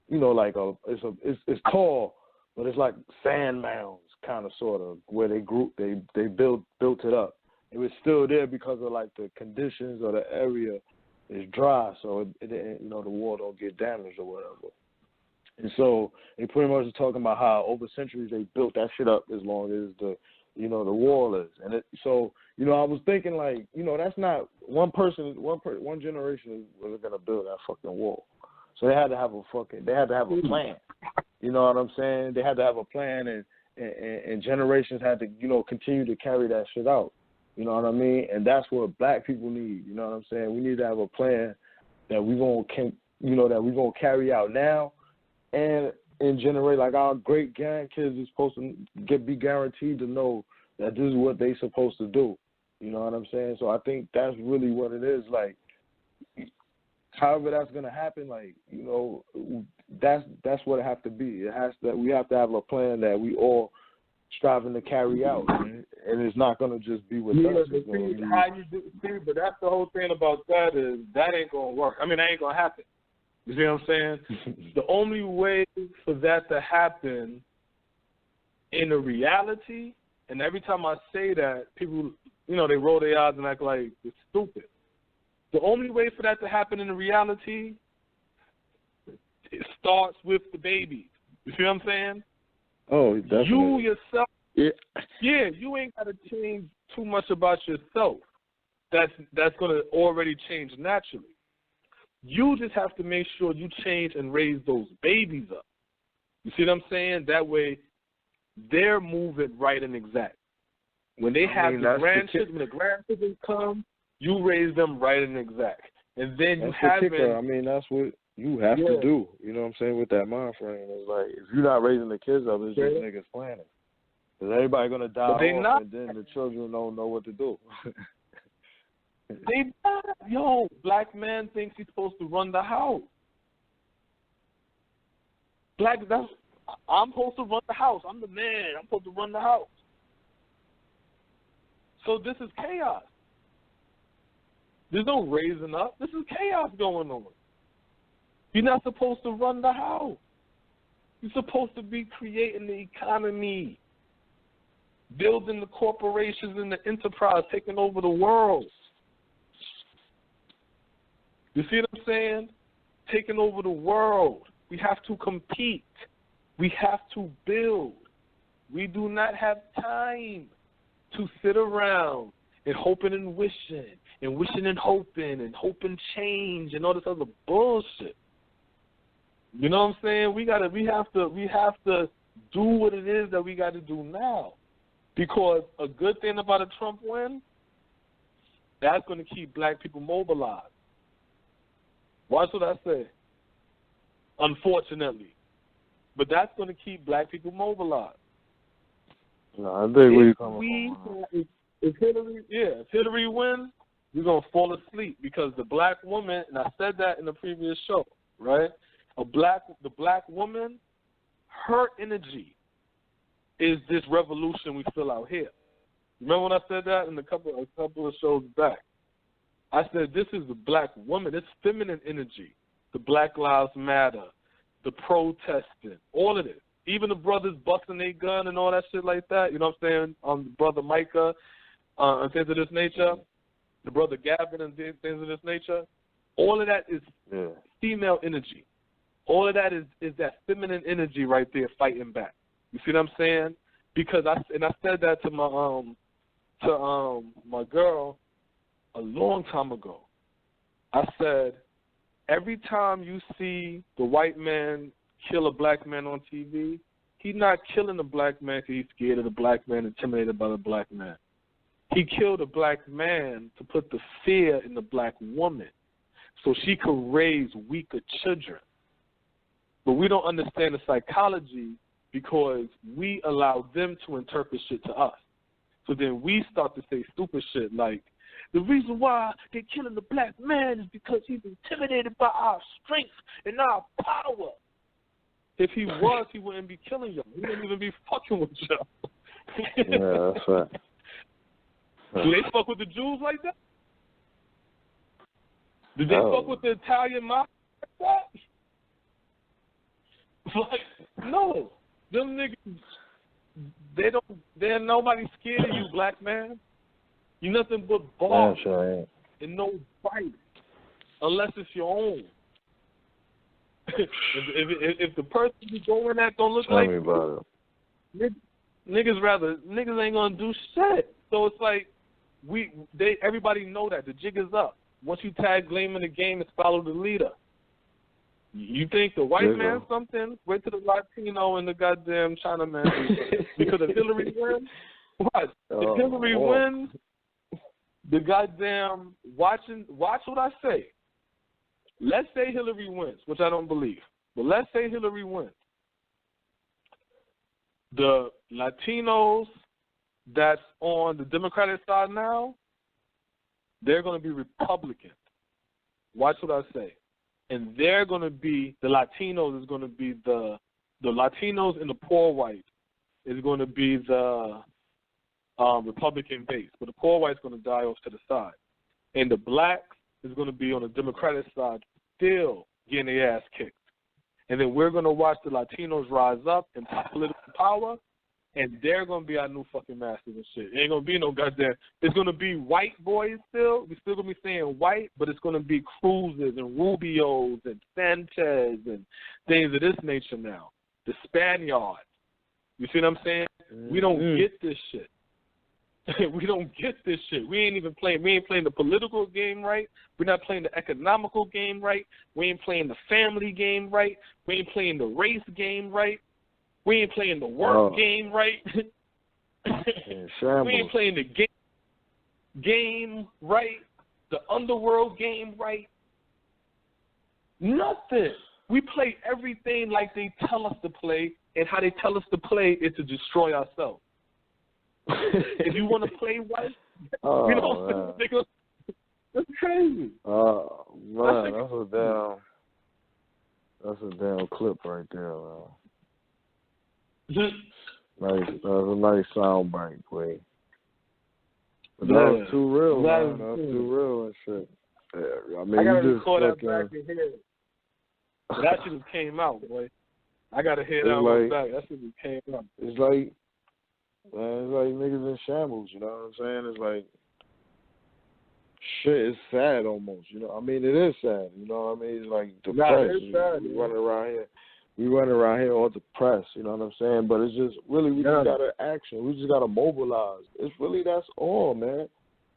it's tall, but it's like sand mounds, kind of sort of where they built it up. It was still there because of like the conditions or the area is dry, so it you know, the wall don't get damaged or whatever. And so they pretty much are talking about how over centuries they built that shit up as long as the wall is. And so, you know, I was thinking like, you know, that's not one generation was gonna build that fucking wall. So they had to have a plan. You know what I'm saying? They had to have a plan and generations had to, you know, continue to carry that shit out. You know what I mean? And that's what black people need. You know what I'm saying? We need to have a plan that we're gonna carry out now and generate, like our great grandkids is supposed to be guaranteed to know that this is what they supposed to do. You know what I'm saying? So I think that's really what it is. Like, however that's gonna happen, like, you know, that's what it have to be. We have to have a plan that we all striving to carry out, and it's not gonna just be with us. But that's the whole thing about that is that ain't gonna work. I mean, that ain't gonna happen. You see what I'm saying? The only way for that to happen in a reality, and every time I say that, people, you know, they roll their eyes and act like it's stupid. The only way for that to happen in a reality, it starts with the baby. You see what I'm saying? Oh, definitely. You yourself, you ain't got to change too much about yourself. That's going to already change naturally. You just have to make sure you change and raise those babies up. You see what I'm saying? That way, they're moving right and exact. When they have when the grandchildren come, you raise them right and exact. And then you have I mean, that's what you have to do. You know what I'm saying? With that mind frame, it's like if you're not raising the kids up, it's just niggas planning. Because everybody gonna die off, and then the children don't know what to do. Black man thinks he's supposed to run the house. I'm supposed to run the house. I'm the man. I'm supposed to run the house. So this is chaos. There's no raising up. This is chaos going on. You're not supposed to run the house. You're supposed to be creating the economy, building the corporations and the enterprise, taking over the world. You see what I'm saying? Taking over the world. We have to compete. We have to build. We do not have time to sit around and hoping and wishing and hoping change and all this other bullshit. You know what I'm saying? We have to do what it is that we got to do now. Because a good thing about a Trump win, that's going to keep black people mobilized. Watch what I say. Unfortunately. But that's going to keep black people mobilized. No, I think where you're coming from. If Hillary wins, we're going to fall asleep because the black woman, and I said that in the previous show, right? The black woman, her energy is this revolution we feel out here. Remember when I said that in a couple of shows back? I said this is the black woman, this feminine energy, the Black Lives Matter, the protesting, all of it. Even the brothers busting their gun and all that shit like that, you know what I'm saying? Brother Micah and things of this nature, the brother Gavin and things of this nature, all of that is female energy. All of that is that feminine energy right there fighting back. You see what I'm saying? Because I said that to my girl a long time ago. I said, every time you see the white man kill a black man on TV, he's not killing the black man because he's scared of the black man, intimidated by the black man. He killed a black man to put the fear in the black woman so she could raise weaker children. But we don't understand the psychology because we allow them to interpret shit to us. So then we start to say stupid shit like, the reason why they're killing the black man is because he's intimidated by our strength and our power. If he was, he wouldn't be killing y'all. He wouldn't even be fucking with y'all. Yeah, that's right. Do they fuck with the Jews like that? Did they fuck with the Italian mafia like that? Like, no. Them niggas, they're nobody scared of you, black man. You nothing but balls and no fight, unless it's your own. if the person you going at don't look like you, niggas ain't gonna do shit. So it's like everybody know that the jig is up. Once you tag blame in the game, it's follow the leader. You think the white man something? Wait till the Latino and the goddamn Chinaman because if Hillary wins, what? If Hillary wins, the goddamn watch what I say. Let's say Hillary wins, which I don't believe, but let's say Hillary wins. The Latinos that's on the Democratic side now, they're going to be Republican. Watch what I say. And they're going to be, the Latinos is going to be the Latinos and the poor white is going to be the Republican base. But the poor white's going to die off to the side. And the blacks is going to be on the Democratic side, still getting their ass kicked. And then we're going to watch the Latinos rise up in political power, and they're going to be our new fucking masters and shit. It ain't going to be no goddamn, it's going to be white boys still. We're still going to be saying white, but it's going to be Cruzes and Rubios and Sanchez and things of this nature now. The Spaniards. You see what I'm saying? We don't get this shit. We don't get this shit. We ain't playing the political game right. We're not playing the economical game right. We ain't playing the family game right. We ain't playing the race game right. We ain't playing the work game right. We ain't playing the game right. The underworld game right. Nothing. We play everything like they tell us to play, and how they tell us to play is to destroy ourselves. If you want to play white, That's crazy. Man, that's a damn clip right there, man. Nice, that was a nice sound bite, boy. But that was too real, man. That was too real and shit. Yeah, I mean, I gotta you just record that back in here. That shit just came out, boy. I gotta hear that one back. That shit just came out. It's like, man, it's like niggas in shambles. You know what I'm saying? It's like, shit is sad almost. You know, I mean, it is sad. You know what I mean? It's like depressed. It's sad, we running around here. We running around here all depressed, you know what I'm saying? But it's just really, we just got to action. We just got to mobilize. It's really, that's all, man.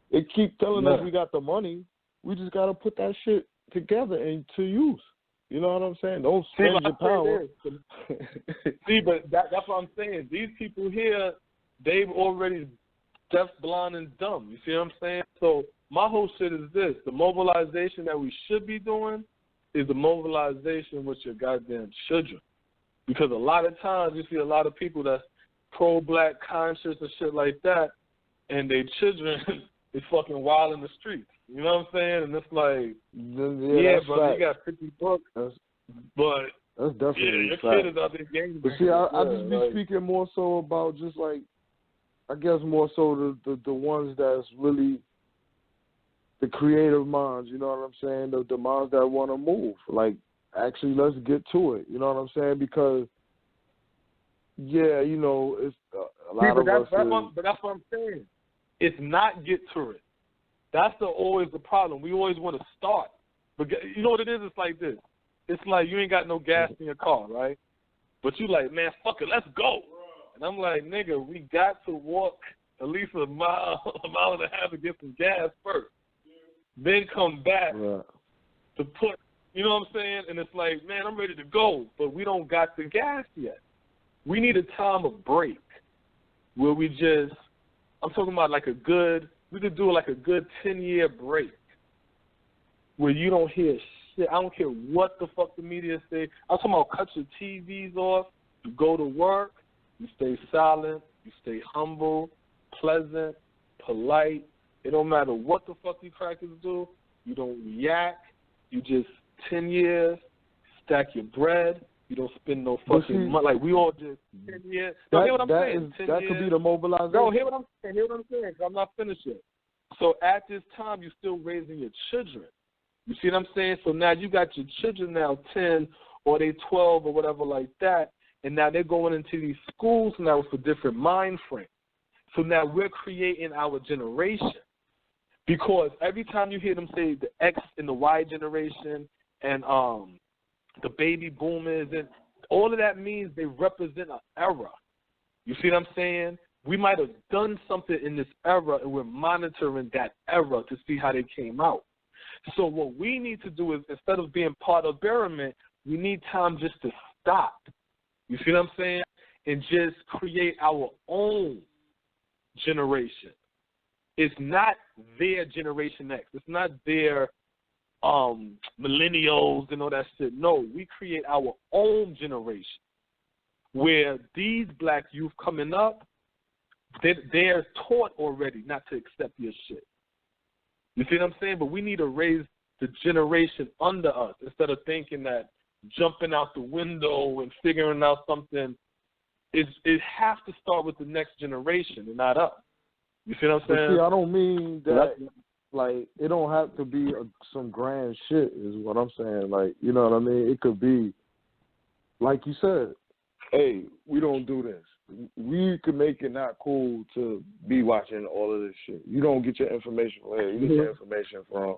They keep telling us we got the money. We just got to put that shit together and to use. You know what I'm saying? Don't spend your power. See, but that's what I'm saying. These people here, they've already deaf, blind, and dumb. You see what I'm saying? So my whole shit is this. The mobilization that we should be doing is the mobilization with your goddamn children. Because a lot of times you see a lot of people that's pro-black conscious and shit like that, and their children is fucking wild in the streets. You know what I'm saying? And it's like, yeah brother, you got 50 bucks, but that's definitely your kid is out there gaming. But see, I just be speaking more so about just like, I guess more so the ones that's really the creative minds, you know what I'm saying? The minds that want to move. Like, actually, let's get to it. You know what I'm saying? Because, yeah, you know, it's a lot of us. But that's what I'm saying. It's not get to it. That's always the problem. We always want to start. But you know what it is? It's like this. It's like you ain't got no gas in your car, right? But you like, man, fuck it, let's go. And I'm like, nigga, we got to walk at least a mile and a half to get some gas first. Then come back to put, you know what I'm saying? And it's like, man, I'm ready to go, but we don't got the gas yet. We need a time of break where we just, I'm talking about like we could do like a good 10-year break where you don't hear shit. I don't care what the fuck the media say. I'm talking about cut your TVs off, you go to work, you stay silent, you stay humble, pleasant, polite. It don't matter what the fuck you crackers do. You don't react. You just 10 years, stack your bread. You don't spend no fucking money. Like, we all just 10 years. No, hear what I'm saying? That could be the mobilization. No, hear what I'm saying. Hear what I'm saying, because I'm not finished yet. So at this time, you're still raising your children. You see what I'm saying? So now you got your children now 10 or they 12 or whatever like that, and now they're going into these schools now with a different mind frame. So now we're creating our generation. Because every time you hear them say the X and the Y generation and the baby boomers, and all of that means they represent an era. You see what I'm saying? We might have done something in this era, and we're monitoring that era to see how they came out. So what we need to do is, instead of being part of experiment, we need time just to stop. You see what I'm saying? And just create our own generation. It's not their Generation X. It's not their millennials and all that shit. No, we create our own generation where these black youth coming up, they're taught already not to accept your shit. You see what I'm saying? But we need to raise the generation under us instead of thinking that jumping out the window and figuring out something. It has to start with the next generation and not us. You see what I'm saying? But see, I don't mean that, like, it don't have to be some grand shit is what I'm saying. Like, you know what I mean? It could be, like you said, hey, we don't do this. We could make it not cool to be watching all of this shit. You don't get your information from here. You get your information from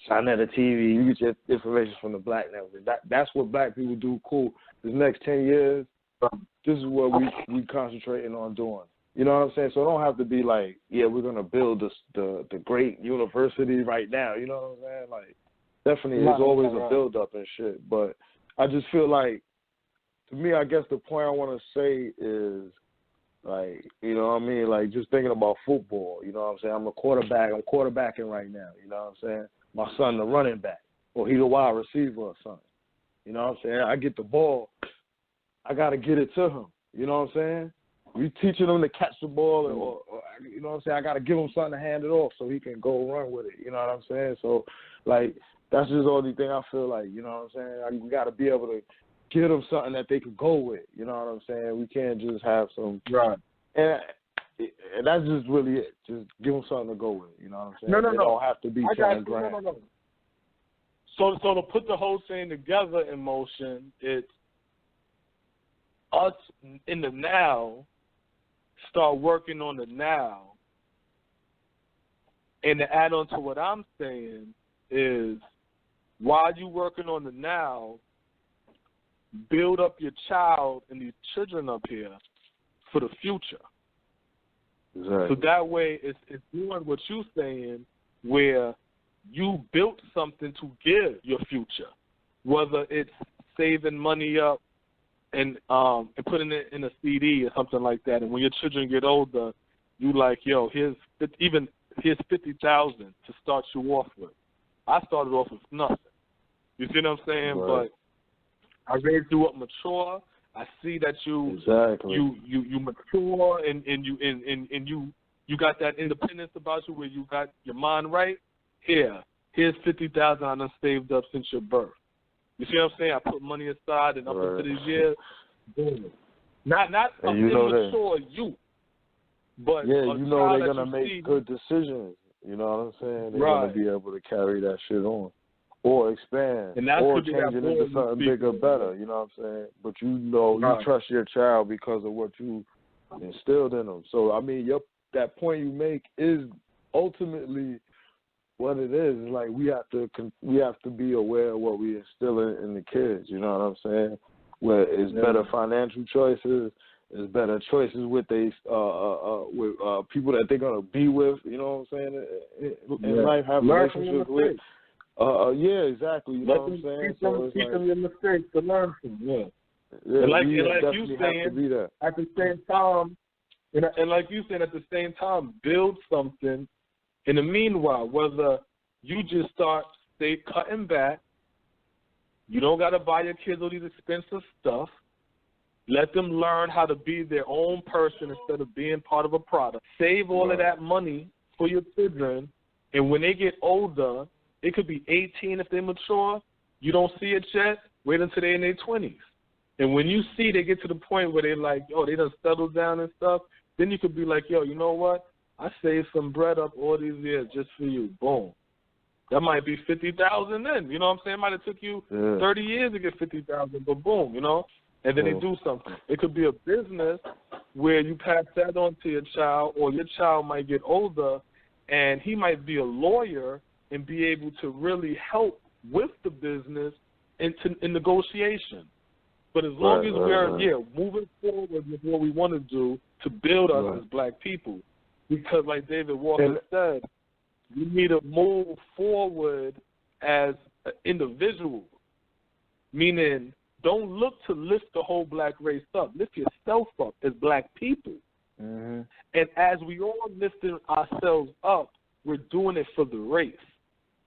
China TV. You get your information from the black network. That's what black people do cool. This next 10 years, this is what we concentrating on doing. You know what I'm saying? So it don't have to be like, yeah, we're going to build the great university right now. You know what I'm saying? Like, definitely there's always a build-up and shit. But I just feel like, to me, I guess the point I want to say is, like, you know what I mean? Like, just thinking about football, you know what I'm saying? I'm a quarterback. I'm quarterbacking right now, you know what I'm saying? My son, the running back, or he's a wide receiver or something. You know what I'm saying? I get the ball. I got to get it to him. You know what I'm saying? We teaching them to catch the ball or you know what I'm saying, I got to give him something to hand it off so he can go run with it, you know what I'm saying? So, like, that's just the only thing I feel like, you know what I'm saying? We got to be able to give them something that they could go with, you know what I'm saying? We can't just have some. Right. And that's just really it. Just give them something to go with, you know what I'm saying? No. They don't have to be $20 grand. No. So to put the whole thing together in motion, it's us in the now, start working on the now. And to add on to what I'm saying is, while you working on the now, build up your child and these children up here for the future. Exactly. So that way it's doing what you're saying, where you built something to give your future, whether it's saving money up and putting it in a CD or something like that. And when your children get older, you like, yo, here's $50,000 to start you off with. I started off with nothing. You see what I'm saying? Right. But I raised you up mature. I see that you mature and you got that independence about you where you got your mind right. Here's $50,000 I done saved up since your birth. You see what I'm saying? I put money aside, and up into this year, boom. Not an immature youth, but yeah, you know they're gonna make good decisions. You know what I'm saying? They're gonna be able to carry that shit on, or expand, and that's or change it into something bigger, better. You know what I'm saying? But you know, you trust your child because of what you instilled in them. So I mean, that point you make is ultimately what it is. It's like we have to be aware of what we instill in the kids. You know what I'm saying? Where it's better financial choices, it's better choices with with people that they're gonna be with. You know what I'm saying? In life, have relationships with. Yeah, exactly. You know what I'm saying? Teach them your mistakes to learn from. Yeah. And like you saying, at the same time, and like you said, at the same time, build something. In the meanwhile, whether you just stay cutting back, you don't got to buy your kids all these expensive stuff. Let them learn how to be their own person instead of being part of a product. Save all of that money for your children, and when they get older, it could be 18 if they mature. You don't see it yet, wait until they're in their 20s. And when you see they get to the point where they're like, oh, they done settled down and stuff, then you could be like, yo, you know what? I saved some bread up all these years just for you. Boom. That might be $50,000 then. You know what I'm saying? It might have took you 30 years to get $50,000, but boom, you know? And then they do something. It could be a business where you pass that on to your child, or your child might get older and he might be a lawyer and be able to really help with the business in negotiation. But as long as we're moving forward with what we want to do to build us as black people, because like David Walker said, we need to move forward as individuals, meaning don't look to lift the whole black race up. Lift yourself up as black people. Mm-hmm. And as we all lifting ourselves up, we're doing it for the race.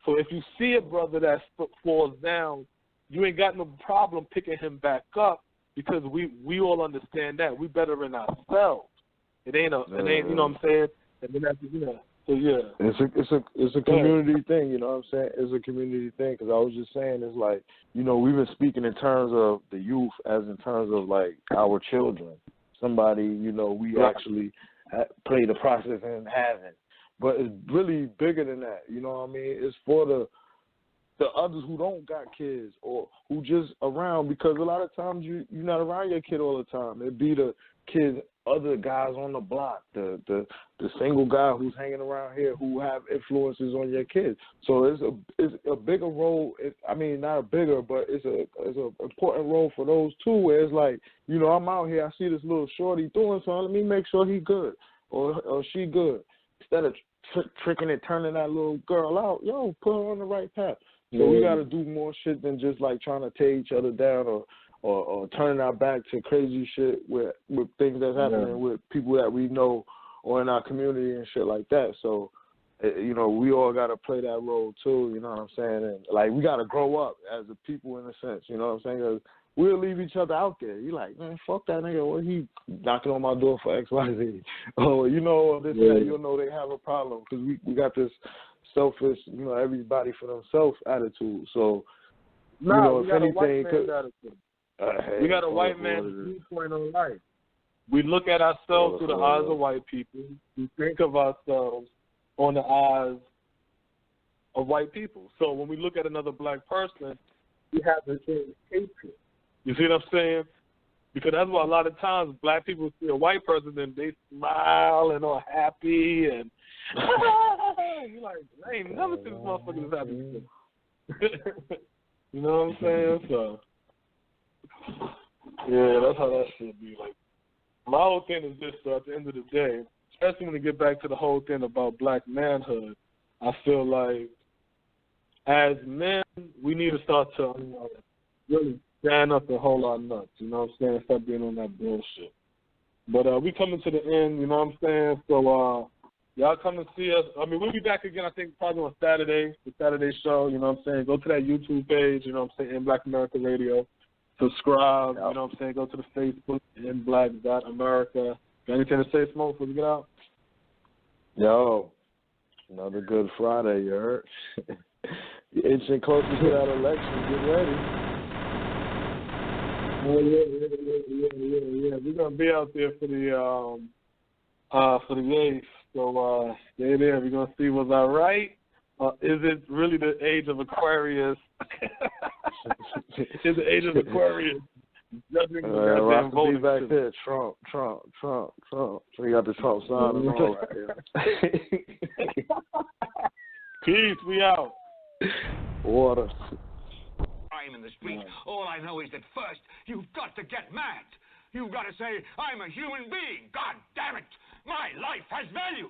So if you see a brother that falls down, you ain't got no problem picking him back up, because we all understand that. We better in ourselves. It ain't you know what I'm saying? And then that's, so yeah. It's a community thing, you know what I'm saying? It's a community thing, because I was just saying, it's like, we've been speaking in terms of the youth as in terms of like our children. Somebody, we actually play the process and haven't. But it's really bigger than that, you know what I mean? It's for the others who don't got kids or who just around, because a lot of times you're not around your kid all the time. It be the kids, other guys on the block, the single guy who's hanging around here who have influences on your kids. So it's a bigger role. Not a bigger, but it's a important role for those too. Where it's like, I'm out here, I see this little shorty doing something. Let me make sure he good or she good. Instead of tricking and turning that little girl out, put her on the right path. So we got to do more shit than just like trying to tear each other down or turning our back to crazy shit with things that's happening with people that we know or in our community and shit like that. So, we all got to play that role too, you know what I'm saying? And like, we got to grow up as a people in a sense, you know what I'm saying? 'Cause we'll leave each other out there. You like, man, fuck that nigga. What he knocking on my door for X, Y, Z? Oh, you know this, that. You'll know they have a problem because we got this selfish, you know, everybody for themselves attitude. So, you know, if anything, we got a white man's viewpoint on life. We look at ourselves through the eyes of white people. We think of ourselves on the eyes of white people. So when we look at another black person, we have the same hatred. You see what I'm saying? Because that's why a lot of times black people see a white person and they smile and are happy and you're like, I ain't never seen this motherfucker this happy before. You know what I'm saying? So yeah, that's how that should be. Like, my whole thing is this, so at the end of the day, especially when we get back to the whole thing about black manhood, I feel like as men, we need to start to really stand up and hold our nuts, you know what I'm saying? Stop being on that bullshit. But we coming to the end, you know what I'm saying? So y'all come and see us. I mean, we'll be back again, I think, probably on Saturday, the Saturday show, you know what I'm saying? Go to that YouTube page, you know what I'm saying, In Black America Radio. Subscribe, you know what I'm saying? Go to the Facebook, InBlack.America. Got anything to say, Smoke, before we get out? Yo, another good Friday, you heard? You're inching closer to that election. Get ready. Yeah. We're going to be out there for the 8th. So stay there. We're going to see what's all right. Is it really the age of Aquarius? Is the age of Aquarius judging the goddamn voting back there? Trump. So you got the Trump sign and all right here. Peace. We out. Water. I'm in the street. All I know is that first you've got to get mad. You've got to say, I'm a human being. God damn it. My life has value.